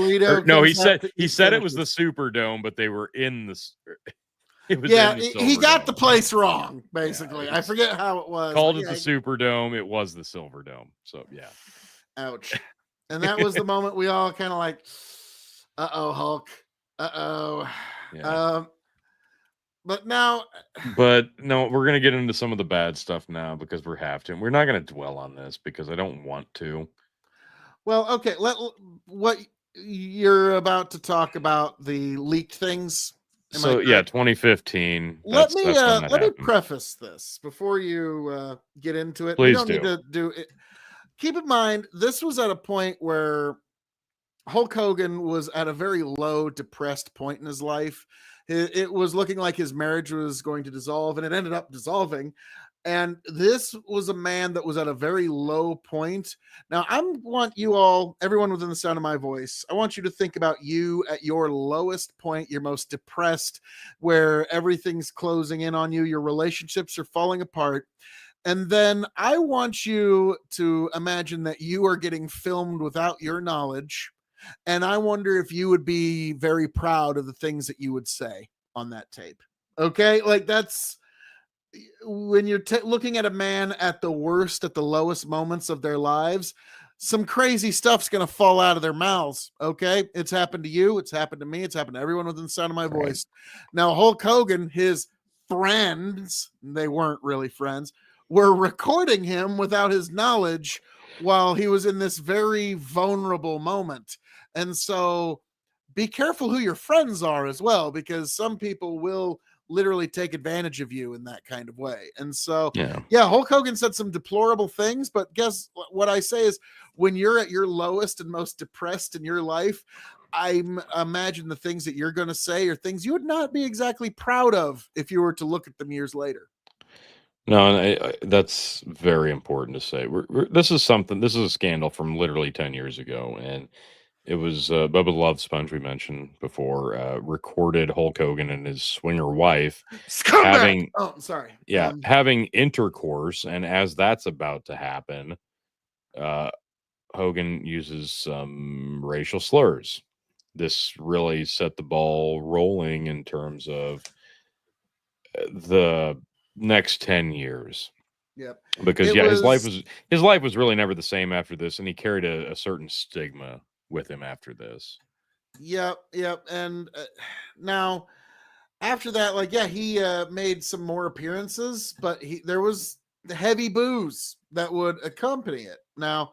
he said it was the Superdome, but they were in the. It was he got the place wrong, basically. I forget how it was. Called it the Superdome. It was the Silverdome. So yeah. Ouch. And that was the moment we all kind of like, uh-oh, Hulk. Uh-oh. Yeah. But no, we're going to get into some of the bad stuff now because we have to. We're not going to dwell on this because I don't want to. Well, okay. What you're about to talk about, the leaked things. 2015. Let me preface this before you get into it. Please need to do it. Keep in mind, this was at a point where Hulk Hogan was at a very low, depressed point in his life. It was looking like his marriage was going to dissolve, and it ended up dissolving. And this was a man that was at a very low point. Now, I want you all, everyone within the sound of my voice, I want you to think about you at your lowest point, your most depressed, where everything's closing in on you, your relationships are falling apart. And then I want you to imagine that you are getting filmed without your knowledge. And I wonder if you would be very proud of the things that you would say on that tape. Okay? Like, that's when you're looking at a man at the worst, at the lowest moments of their lives, some crazy stuff's going to fall out of their mouths. Okay? It's happened to you. It's happened to me. It's happened to everyone within the sound of my voice. Now, Hulk Hogan, his friends, they weren't really friends, were recording him without his knowledge while he was in this very vulnerable moment. And so be careful who your friends are as well, because some people will literally take advantage of you in that kind of way. And so, Hulk Hogan said some deplorable things, but guess what I say is when you're at your lowest and most depressed in your life, I imagine the things that you're going to say are things you would not be exactly proud of if you were to look at them years later. No, and that's very important to say. This is a scandal from literally 10 years ago. And it was Bubba the Love Sponge, we mentioned before, recorded Hulk Hogan and his swinger wife having having intercourse. And as that's about to happen, Hogan uses some racial slurs. This really set the ball rolling in terms of the next 10 years. Yep. Because his life was really never the same after this, and he carried a certain stigma with him after this. Yep. And now after that, he made some more appearances, but there was the heavy booze that would accompany it. Now,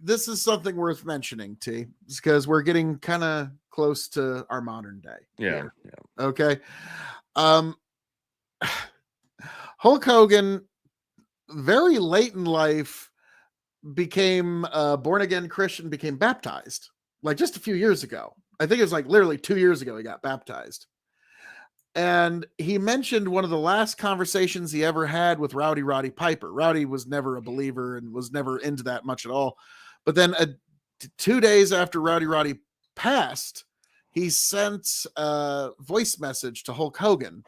this is something worth mentioning, T, because we're getting kind of close to our modern day. Yeah. Okay. Hulk Hogan, very late in life, became a born-again Christian, became baptized, like just a few years ago. I think it was like literally 2 years ago he got baptized. And he mentioned one of the last conversations he ever had with Roddy Piper. Rowdy was never a believer and was never into that much at all. But then 2 days after Roddy passed, he sent a voice message to Hulk Hogan.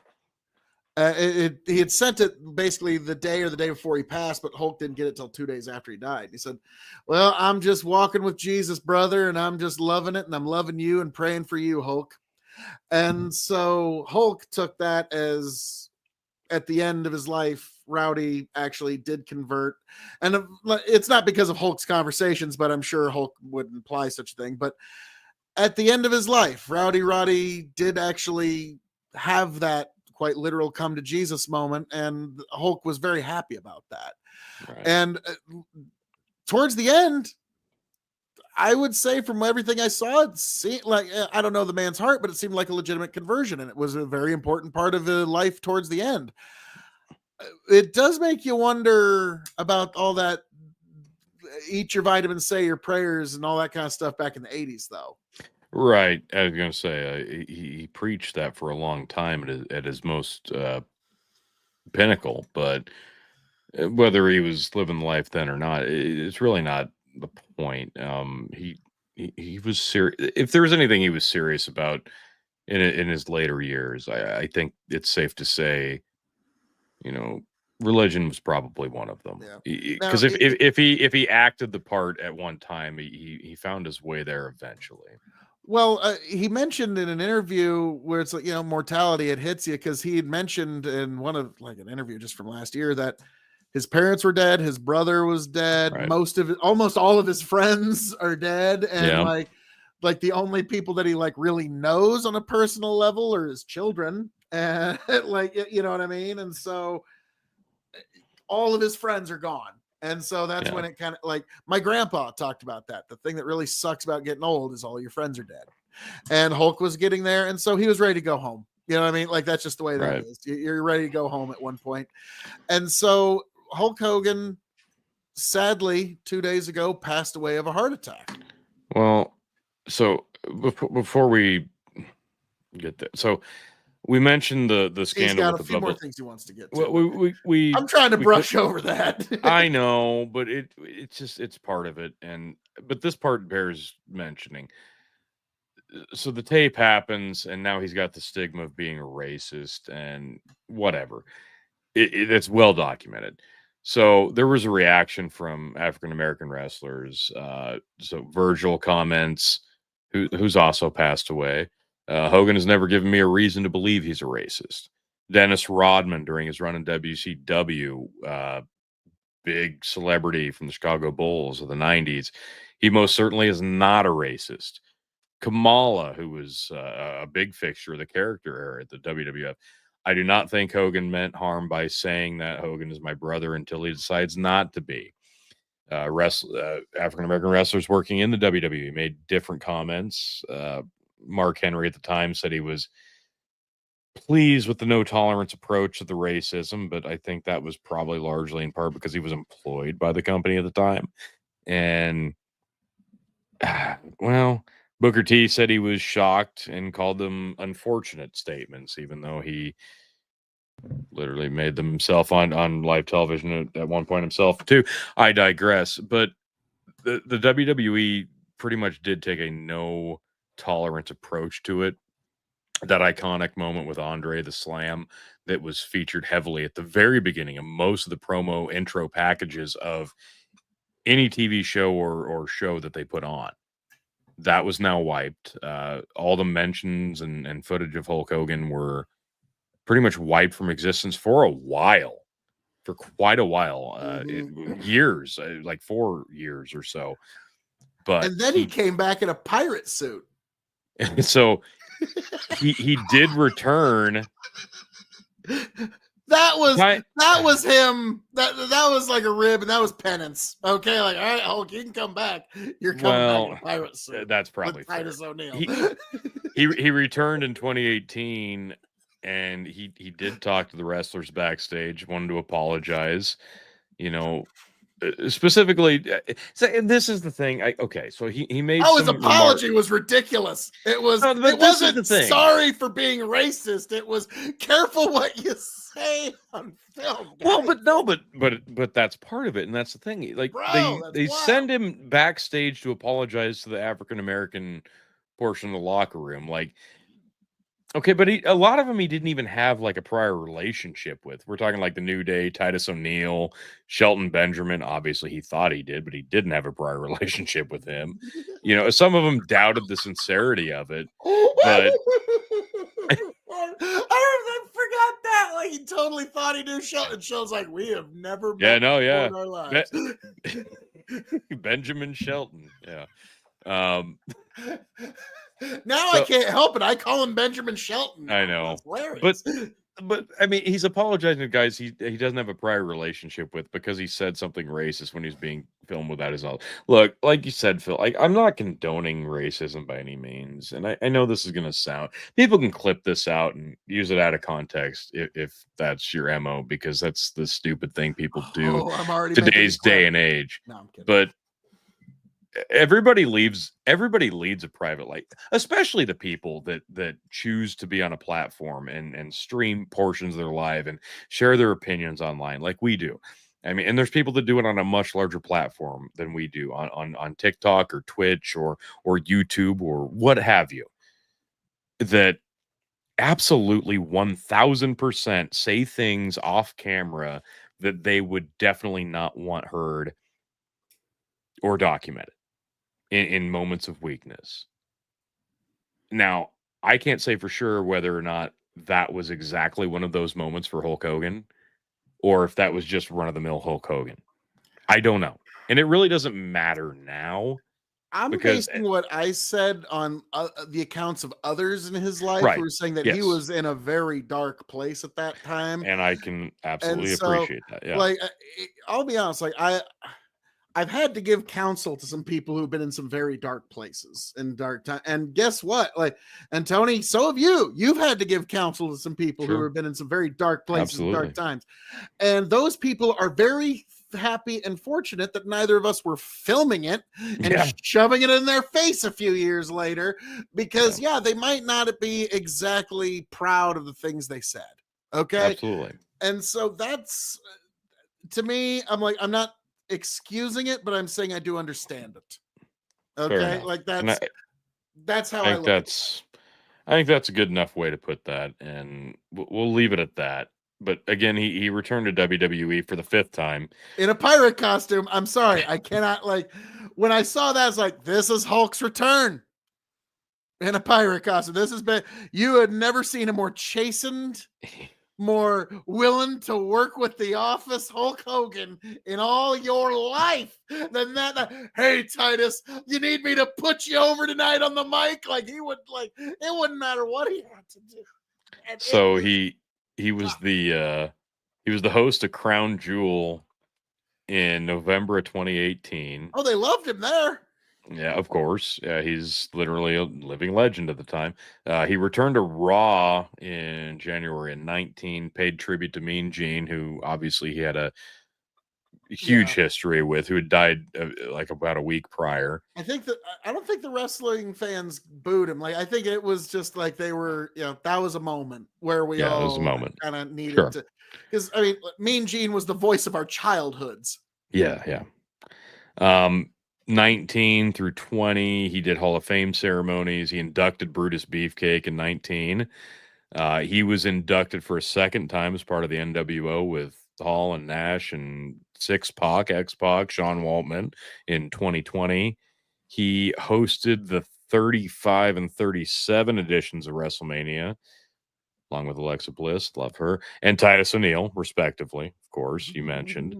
He had sent it basically the day or the day before he passed, but Hulk didn't get it till 2 days after he died. He said, "Well, I'm just walking with Jesus, brother, and I'm just loving it, and I'm loving you and praying for you, Hulk." And so Hulk took that as at the end of his life, Rowdy actually did convert. And it's not because of Hulk's conversations, but I'm sure Hulk would imply such a thing. But at the end of his life, Rowdy Roddy did actually have that quite literal come to Jesus moment, and Hulk was very happy about that. Right. And towards the end, I would say from everything I saw, it seemed like, I don't know the man's heart, but it seemed like a legitimate conversion, and it was a very important part of the life towards the end. It does make you wonder about all that eat your vitamins, say your prayers, and all that kind of stuff back in the 80s, though. Right. I was going to say he preached that for a long time at his most pinnacle, but whether he was living the life then or not, it's really not the point. He was serious. If there was anything he was serious about in his later years, I think it's safe to say, you know, religion was probably one of them. Yeah. Now, Because if he acted the part at one time, he found his way there eventually. well, he mentioned in an interview where it's like, mortality, it hits you, because he had mentioned in one of like an interview just from last year that his parents were dead, his brother was dead, Right. almost all of his friends are dead, and Yeah. like the only people that he like really knows on a personal level are his children, and like, you know what I mean. And so all of his friends are gone. And so that's Yeah. when it kind of, like, my grandpa talked about that. The thing that really sucks about getting old is all your friends are dead. And Hulk was getting there. And so he was ready to go home. You know what I mean? Like, that's just the way that Right. is. You're ready to go home at one point. And so Hulk Hogan, sadly, 2 days ago, passed away of a heart attack. Well, so before we get there, so we mentioned the He's scandal got with a the few more bubble. things he wants to get to. Well, But we I'm trying to we could, brush over that. I know, but it's just it's part of it, but this part bears mentioning. So the tape happens, and now he's got the stigma of being a racist and whatever. It's well documented. So there was a reaction from African American wrestlers. So Virgil comments, who's also passed away. Hogan has never given me a reason to believe he's a racist. Dennis Rodman, during his run in WCW, big celebrity from the Chicago Bulls of the 90s, he most certainly is not a racist. Kamala, who was a big fixture of the character era at the WWF, I do not think Hogan meant harm by saying that Hogan is my brother until he decides not to be. African American wrestlers working in the WWE made different comments. Mark Henry at the time said he was pleased with the no tolerance approach to the racism, but I think that was probably largely in part because he was employed by the company at the time. And well, Booker T said he was shocked and called them unfortunate statements, even though he literally made them himself on live television at one point himself too. I digress. But the WWE pretty much did take a no tolerance approach to it. That iconic moment with Andre the Slam that was featured heavily at the very beginning of most of the promo intro packages of any TV show or show that they put on. That was now wiped. All the mentions and footage of Hulk Hogan were pretty much wiped from existence for a while, for quite a while, years, like 4 years or so. But and then he came back in a pirate suit. So he did return. That was him. That was like a rib, and that was penance. Okay, like, all right, Hulk, you can come back. You're coming back in a pirate suit. That's probably fair. Titus O'Neil. He returned in 2018, and he did talk to the wrestlers backstage, wanted to apologize. Specifically, so this is the thing. So he made his apology was ridiculous. It wasn't sorry for being racist. It was careful what you say on film. Guys. Well, but that's part of it, and that's the thing. Like, they send him backstage to apologize to the African American portion of the locker room. Like, Okay, but a lot of them he didn't even have like a prior relationship with. We're talking like the New Day, Titus O'Neil, Shelton Benjamin. Obviously, he thought he did, but he didn't have a prior relationship with him. You know, some of them doubted the sincerity of it, but I forgot that. Like he totally thought he knew Shelton. Shelton's like, we have never yeah, met no, before yeah, in our lives. Benjamin Shelton, yeah. Um, Now I so can't help it. I call him Benjamin Shelton I now. know, That's hilarious. but I mean, he's apologizing to guys he doesn't have a prior relationship with because he said something racist when he's being filmed without his knowledge. Look, like you said, Phil, like I'm not condoning racism by any means, and I know this is going to sound people can clip this out and use it out of context if that's your mo because that's the stupid thing people do Oh, I'm already making the today's day clip. and age. No, I'm kidding. But everybody leads a private life, especially the people that choose to be on a platform and stream portions of their life and share their opinions online like we do. I mean, and there's people that do it on a much larger platform than we do on TikTok or Twitch or YouTube or what have you, that absolutely 1000% say things off camera that they would definitely not want heard or documented in moments of weakness. Now, I can't say for sure whether or not that was exactly one of those moments for Hulk Hogan or if that was just run of the mill Hulk Hogan. I don't know. And it really doesn't matter now I'm because, basing what I said on the accounts of others in his life who right. were saying that he Yes. was in a very dark place at that time. And I can And absolutely so, appreciate that. Yeah. like, I'll be honest, like, I've had to give counsel to some people who've been in some very dark places and dark time. And guess what? Like, and Tony, so have you. You've had to give counsel to some people who Sure. have been in some very dark places and dark Absolutely. times. And those people are very happy and fortunate that neither of us were filming it and Yeah. shoving it in their face a few years later, because yeah, they might not be exactly proud of the things they said. Okay. Absolutely. And so that's, to me, I'm like, I'm not excusing it, but I'm saying I do understand it. Fair Okay. enough. Like And that's how I I think look at that's I think that's a good enough way to put that, and we'll leave it at that. But again, he returned to WWE for the fifth time. it. In a pirate costume. I'm sorry. I cannot, like, when I saw that, I was like, this is Hulk's return in a pirate costume. This has been, you had never seen a more chastened, more willing to work with the office Hulk Hogan in all your life than that. Hey, Titus, you need me to put you over tonight on the mic? Like, he would, like, it wouldn't matter what he had to do. And it So was, he was the host of Crown Jewel in November of 2018. oh, they loved him there. Yeah, of course. He's literally a living legend at the time. He returned to Raw in January of 19, paid tribute to Mean Gene, who obviously he had a huge Yeah. history with, who had died like about a week prior. I think that I don't think the wrestling fans booed him. Like, I think it was just like they were, that was a moment where we Yeah, it was a all moment. kind of needed Sure. to, because I mean, Mean Gene was the voice of our childhoods. Yeah, yeah. 19 through 20, he did Hall of Fame ceremonies. He inducted Brutus Beefcake in 19. He was inducted for a second time as part of the NWO with Hall and Nash and X-Pac, Sean Waltman in 2020. He hosted the 35 and 37 editions of WrestleMania, along with Alexa Bliss, love her, and Titus O'Neil, respectively. Of course, you mentioned.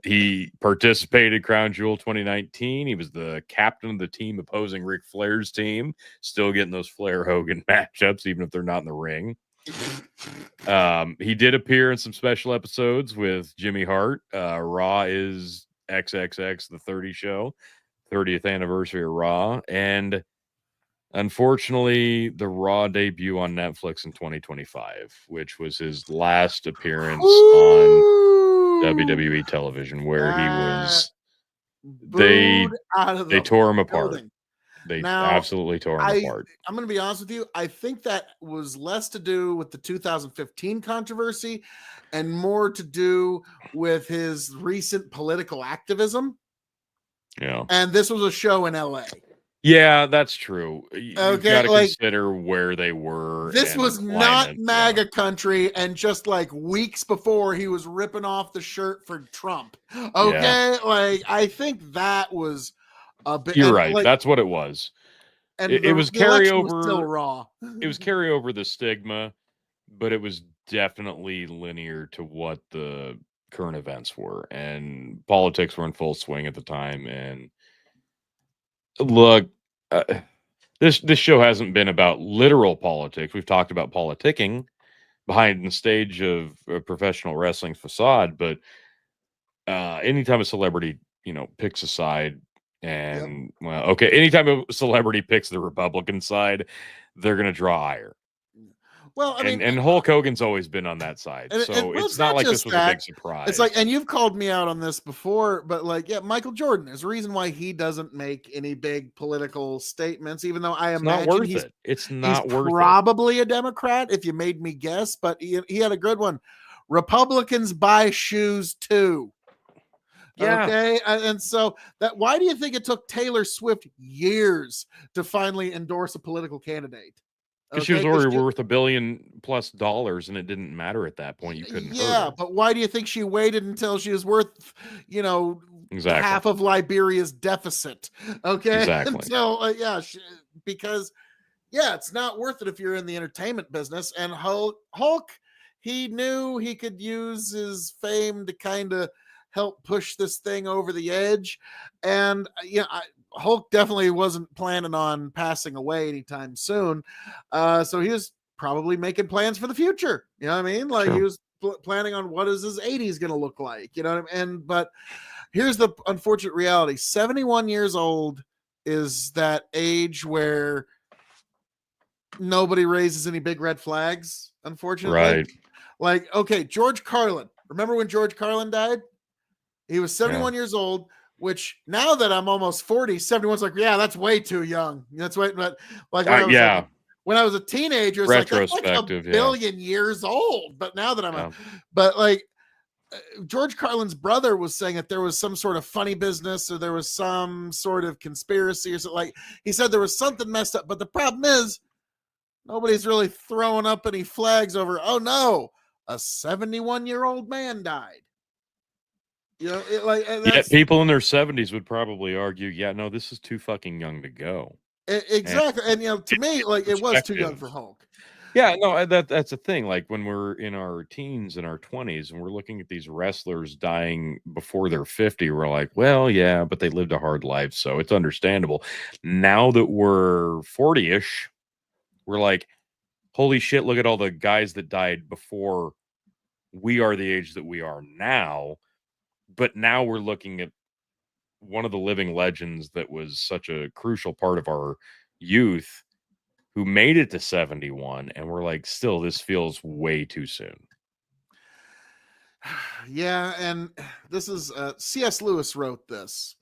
He participated in Crown Jewel 2019. He was the captain of the team opposing Ric Flair's team, still getting those Flair Hogan matchups, even if they're not in the ring. He did appear in some special episodes with Jimmy Hart. Raw is XXX, the 30 show, 30th anniversary of Raw. And unfortunately, the Raw debut on Netflix in 2025, which was his last appearance on WWE television, where he was they booed out of they the tore him apart. building. They Now, absolutely tore him apart. I'm going to be honest with you. I think that was less to do with the 2015 controversy and more to do with his recent political activism. Yeah. And this was a show in LA. Yeah, that's true. You've got Okay, to like consider where they were this and the was not climate. Yeah, MAGA country, and just like weeks before he was ripping off the shirt for Trump. yeah, Okay, like I think that was a bit, you're and right. like, That's what it was. and It was the election was still carryover. raw. It was carryover the stigma, but it was definitely linear to what the current events were, and politics were in full swing at the time. And look, uh, this show hasn't been about literal politics. We've talked about politicking behind the stage of a professional wrestling facade, but anytime a celebrity, picks a side, Yep. and well, okay, anytime a celebrity picks the Republican side, they're gonna draw ire. Well, I mean, And Hulk Hogan's always been on that side, and so well, it's it's not not like this just was a that. big It's like, surprise. and you've called me out on this before, but like, yeah, Michael Jordan. There's a reason why he doesn't make any big political statements, even though I It's not imagine worth he's it. It's he's not worth it. probably a Democrat, if you made me guess. But he had a good one. Republicans buy shoes too. Yeah, Okay, and so that, why do you think it took Taylor Swift years to finally endorse a political candidate? because she Okay, was because already worth $1 billion+, and it didn't matter at that point. You couldn't hurt yeah, her. but why do you think she waited until she was worth, you know, Exactly. half of Liberia's deficit? Okay, Exactly. until yeah, because yeah, it's not worth it if you're in the entertainment business. And Hulk, he knew he could use his fame to kind of help push this thing over the edge. And Hulk definitely wasn't planning on passing away anytime soon. So he was probably making plans for the future. You know what I mean? Like he Sure. was planning on what is his 80s going to look like. You know what I mean? And but here's the unfortunate reality: 71 years old is that age where nobody raises any big red flags, unfortunately. Right. Like, okay, George Carlin. Remember when George Carlin died? He was Yeah. 71 years old, which now that I'm almost 40, 71's like, yeah, that's way too young. That's way, but like Yeah. when I was a teenager, it's like that's like a Retrospective. Yeah. billion years old. But now that Yeah. but like George Carlin's brother was saying that there was some sort of funny business, or there was some sort of conspiracy, or something. Like he said there was something messed up. But the problem is, nobody's really throwing up any flags over, oh no, a 71-year-old man died. Yet That's people in their 70s would probably argue, yeah, no, this is too fucking young to go. And exactly. And to me, like, it was too young perspective. for Hulk. Yeah, no, that's the thing. Like when we're in our teens and our 20s and we're looking at these wrestlers dying before they're 50, we're like, well, yeah, but they lived a hard life, so it's understandable. Now that we're 40-ish, we're like, holy shit, look at all the guys that died before we are the age that we are now. But now we're looking at one of the living legends that was such a crucial part of our youth who made it to 71, and we're like, still, this feels way too soon. Yeah, and this is C.S. Lewis wrote this.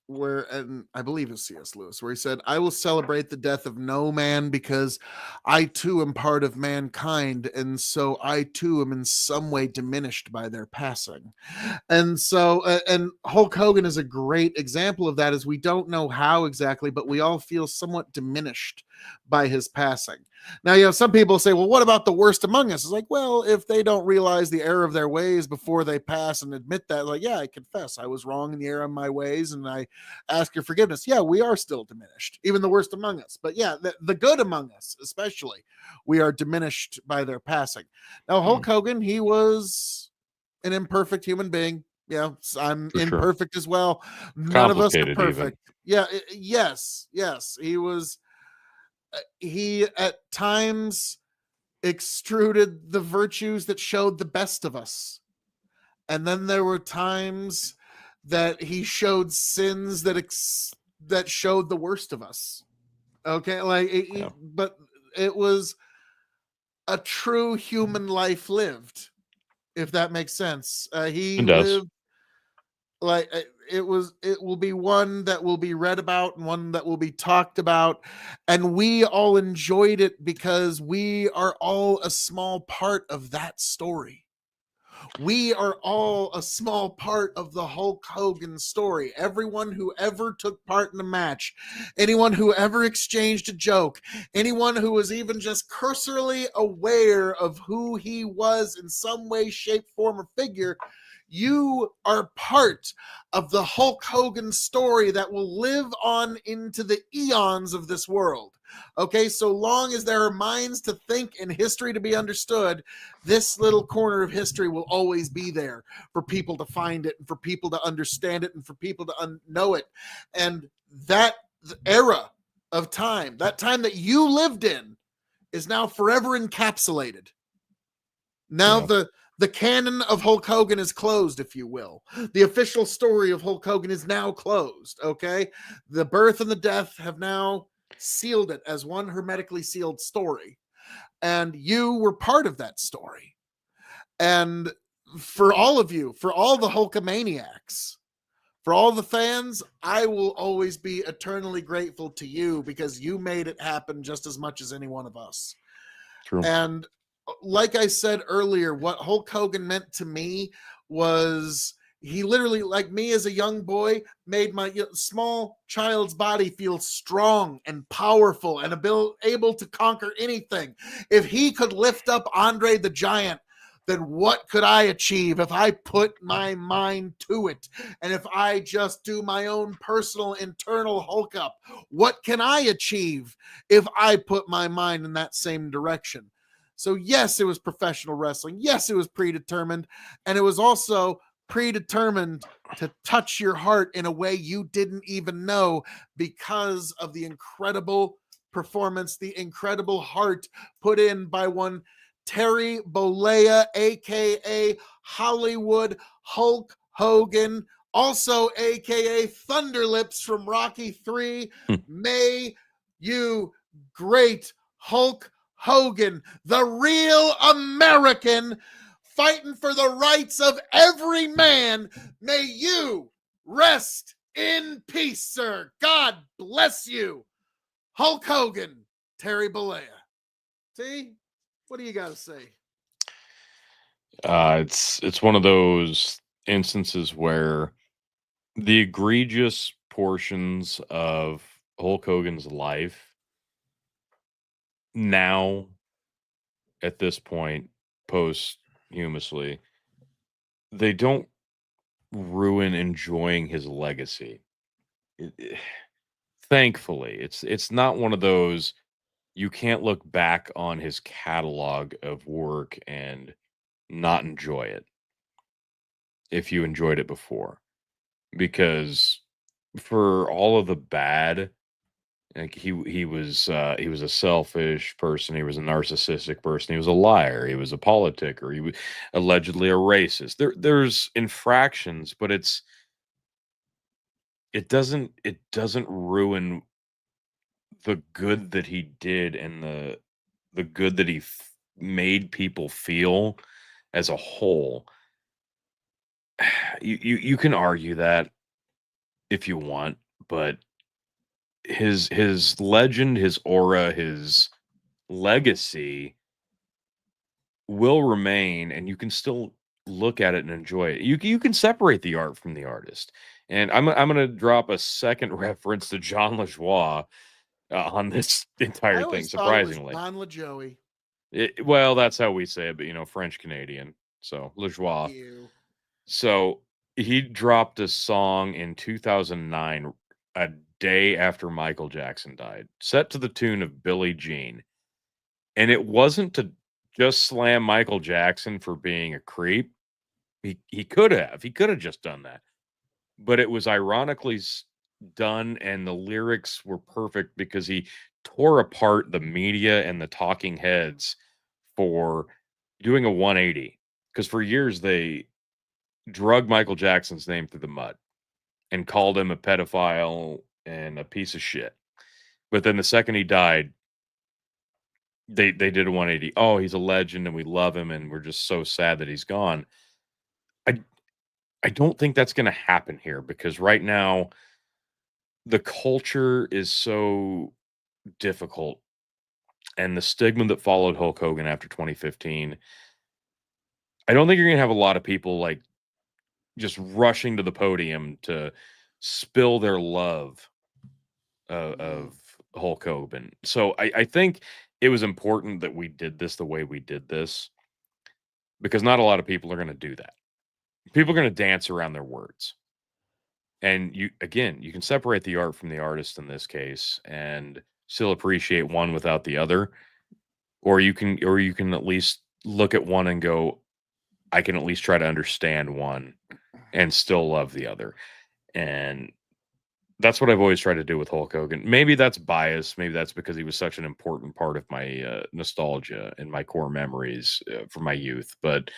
Where, and I believe it's C.S. Lewis, where he said, I will celebrate the death of no man because I too am part of mankind, and so I too am in some way diminished by their passing. And so, and Hulk Hogan is a great example of that, as we don't know how exactly, but we all feel somewhat diminished by his passing. Now, some people say, well, what about the worst among us? It's like, well, if they don't realize the error of their ways before they pass and admit that, like, yeah, I confess I was wrong in the error of my ways and I ask your forgiveness. Yeah, we are still diminished, even the worst among us. But yeah, the good among us, especially, we are diminished by their passing. Now, Mm, Hulk Hogan, he was an imperfect human being. Yeah, I'm for sure. imperfect as well. None of us are Complicated, even. perfect. Yeah, yes. He at times extruded the virtues that showed the best of us. And then there were times that he showed sins that showed the worst of us. Okay, Yeah. but it was a true human life lived, if that makes sense. He It does. lived like it will be one that will be read about and one that will be talked about, and we all enjoyed it because we are all a small part of that story. We are all a small part of the Hulk Hogan story. Everyone who ever took part in a match, anyone who ever exchanged a joke, anyone who was even just cursorily aware of who he was in some way, shape, form, or figure, you are part of the Hulk Hogan story that will live on into the eons of this world. Okay, so long as there are minds to think and history to be understood, this little corner of history will always be there for people to find it and for people to understand it and for people to know it. And that era of time, that time that you lived in, is now forever encapsulated. Now Yeah, the canon of Hulk Hogan is closed, if you will. The official story of Hulk Hogan is now closed. Okay, the birth and the death have now sealed it as one hermetically sealed story, and you were part of that story. And for all of you, for all the Hulkamaniacs, for all the fans, I will always be eternally grateful to you because you made it happen just as much as any one of us. true. And like I said earlier, what Hulk Hogan meant to me was he literally, like me as a young boy, made my small child's body feel strong and powerful and able to conquer anything. If he could lift up Andre the Giant, then what could I achieve if I put my mind to it? And if I just do my own personal internal Hulk up, what can I achieve if I put my mind in that same direction? So, yes, it was professional wrestling. Yes, it was predetermined. And it was also predetermined to touch your heart in a way you didn't even know because of the incredible performance, the incredible heart put in by one Terry Bollea, aka Hollywood Hulk Hogan, also aka Thunderlips from Rocky 3. May you great Hulk Hogan, the real American fighting for the rights of every man. May you rest in peace, sir. God bless you. Hulk Hogan, Terry Bollea. See? What do you got to say? It's one of those instances where the egregious portions of Hulk Hogan's life now, at this point, posthumously, they don't ruin enjoying his legacy. Thankfully, it's not one of those you can't look back on his catalog of work and not enjoy it if you enjoyed it before. Because for all of the bad, like he was a selfish person, he was a narcissistic person, he was a liar, he was a politic, or he was allegedly a racist. There's infractions, but it doesn't ruin the good that he did and the good that he made people feel as a whole. You can argue that if you want, but his legend, his aura, his legacy will remain, and you can still look at it and enjoy it. You can separate the art from the artist. And I'm gonna drop a second reference to John LaJoie on this I entire thing. always thought it was Surprisingly, John LaJoie. well, that's how we say it, but French Canadian, so LaJoie. Ew. So he dropped a song in 2009, a day after Michael Jackson died, set to the tune of Billie Jean. And it wasn't to just slam Michael Jackson for being a creep. He could have. He could have just done that. But it was ironically done, and the lyrics were perfect because he tore apart the media and the talking heads for doing a 180. Because for years they drug Michael Jackson's name through the mud and called him a pedophile and a piece of shit. But then the second he died, they did a 180. Oh, he's a legend and we love him and we're just so sad that he's gone. I I don't think that's going to happen here because right now the culture is so difficult, and the stigma that followed Hulk Hogan after 2015 I don't think you're gonna have a lot of people like just rushing to the podium to spill their love of Hulk Hogan. So I think it was important that we did this the way we did this because not a lot of people are going to do that. People are going to dance around their words. And you again, you can separate the art from the artist in this case and still appreciate one without the other, or you can at least look at one and go, I can at least try to understand one and still love the other. And that's what I've always tried to do with Hulk Hogan. Maybe that's bias. Maybe that's because he was such an important part of my nostalgia and my core memories from my youth. But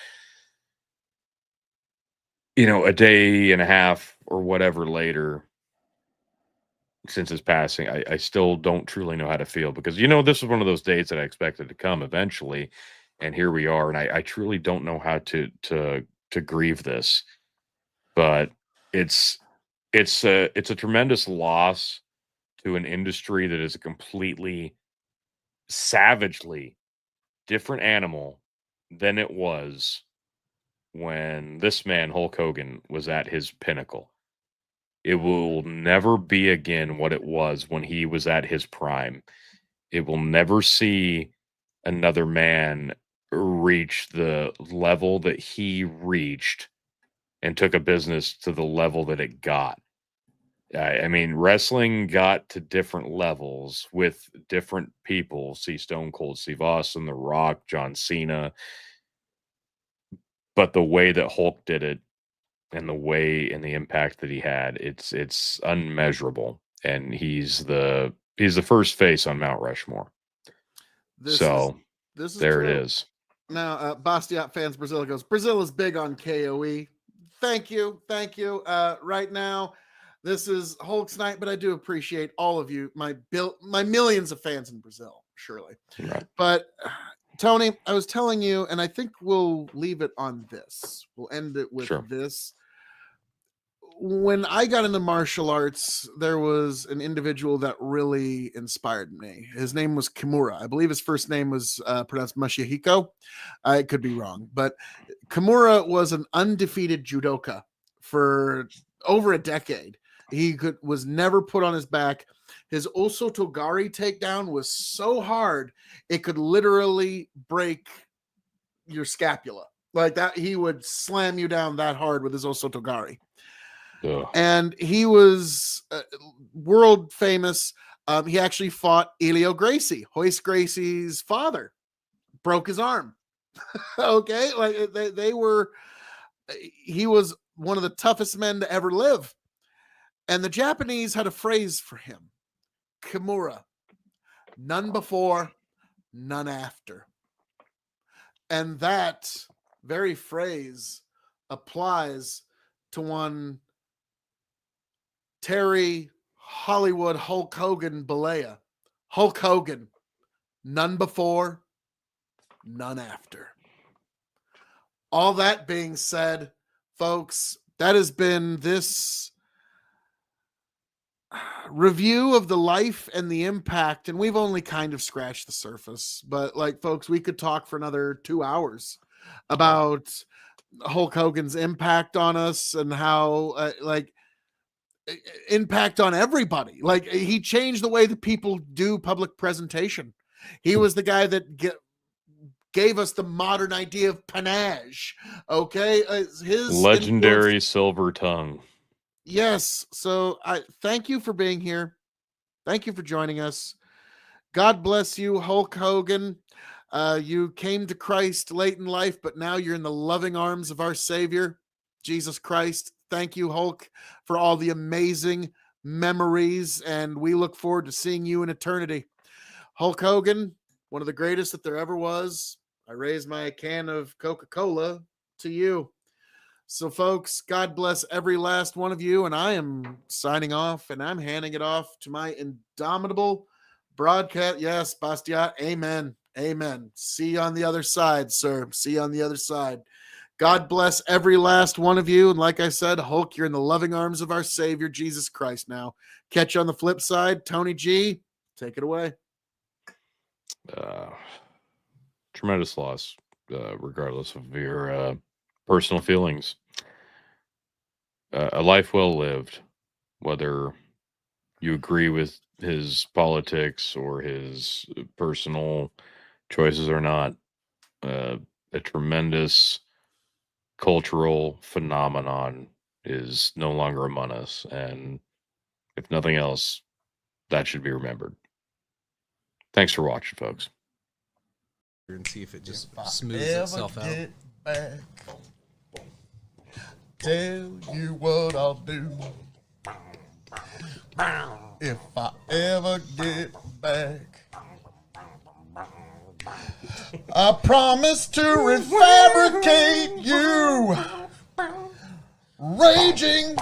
you know, a day and a half or whatever later since his passing, I still don't truly know how to feel because you know this was one of those days that I expected to come eventually, and here we are, and I truly don't know how to grieve this. But it's it's a tremendous loss to an industry that is a completely savagely different animal than it was when this man, Hulk Hogan, was at his pinnacle. It will never be again what it was when he was at his prime. It will never see another man reach the level that he reached and took a business to the level that it got. I mean, wrestling got to different levels with different people. See Stone Cold Steve Austin, The Rock, John Cena. But the way that Hulk did it and the way and the impact that he had, it's unmeasurable. And he's the first face on Mount Rushmore. This is So this is there it true. is. Now, Bastiat fans Brazil goes, Brazil is big on KOE. Thank you. Thank you. Right now, this is Hulk's night, but I do appreciate all of you, my millions of fans in Brazil, surely. Right. But Tony, I was telling you, and I think we'll leave it on this. We'll end it with Sure. this. When I got into martial arts, there was an individual that really inspired me. His name was Kimura. I believe his first name was pronounced Mashihiko. I could be wrong, but Kimura was an undefeated judoka for over a decade. Was never put on his back. His Osotogari takedown was so hard it could literally break your scapula. Like that, he would slam you down that hard with his Osotogari. Ugh. And he was world famous. He actually fought Elio Gracie, Hoist Gracie's father, broke his arm. Okay, like they were. He was one of the toughest men to ever live, and the Japanese had a phrase for him: Kimura, none before, none after. And that very phrase applies to one Terry Hollywood Hulk Hogan Balea. Hulk Hogan, none before, none after. All that being said, folks, that has been this review of the life and the impact, and we've only kind of scratched the surface. But like, folks, we could talk for another 2 hours about Hulk Hogan's impact on us and how impact on everybody. Like, he changed the way that people do public presentation. He was the guy that gave us the modern idea of panache. Okay, his Legendary influence. silver tongue. Yes. So I thank you for being here. Thank you for joining us. God bless you, Hulk Hogan. You came to Christ late in life, but now you're in the loving arms of our Savior, Jesus Christ. Thank you, Hulk, for all the amazing memories, and we look forward to seeing you in eternity. Hulk Hogan, one of the greatest that there ever was. I raise my can of Coca-Cola to you. So, folks, God bless every last one of you, and I am signing off, and I'm handing it off to my indomitable broadcast. Yes, Bastiat, amen. Amen. See you on the other side, sir. See you on the other side. God bless every last one of you. And like I said, Hulk, you're in the loving arms of our Savior, Jesus Christ now. Catch you on the flip side. Tony G, take it away. Tremendous loss. regardless of your personal feelings. A life well lived, whether you agree with his politics or his personal choices or not. A tremendous cultural phenomenon is no longer among us, and if nothing else, that should be remembered. Thanks for watching, folks. And see if it just smooths itself out. Back, tell you what I'll do. If I ever get back, I promise to refabricate you, raging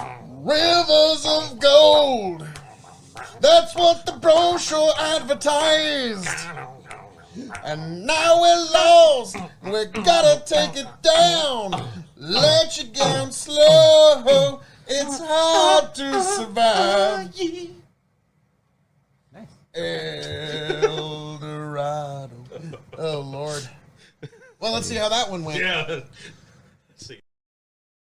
rivers of gold. That's what the brochure advertised. And now we're lost, we gotta take it down. Let you down slow, it's hard to survive. El Dorado. Oh, Lord. Well, let's see how that one went. Yeah.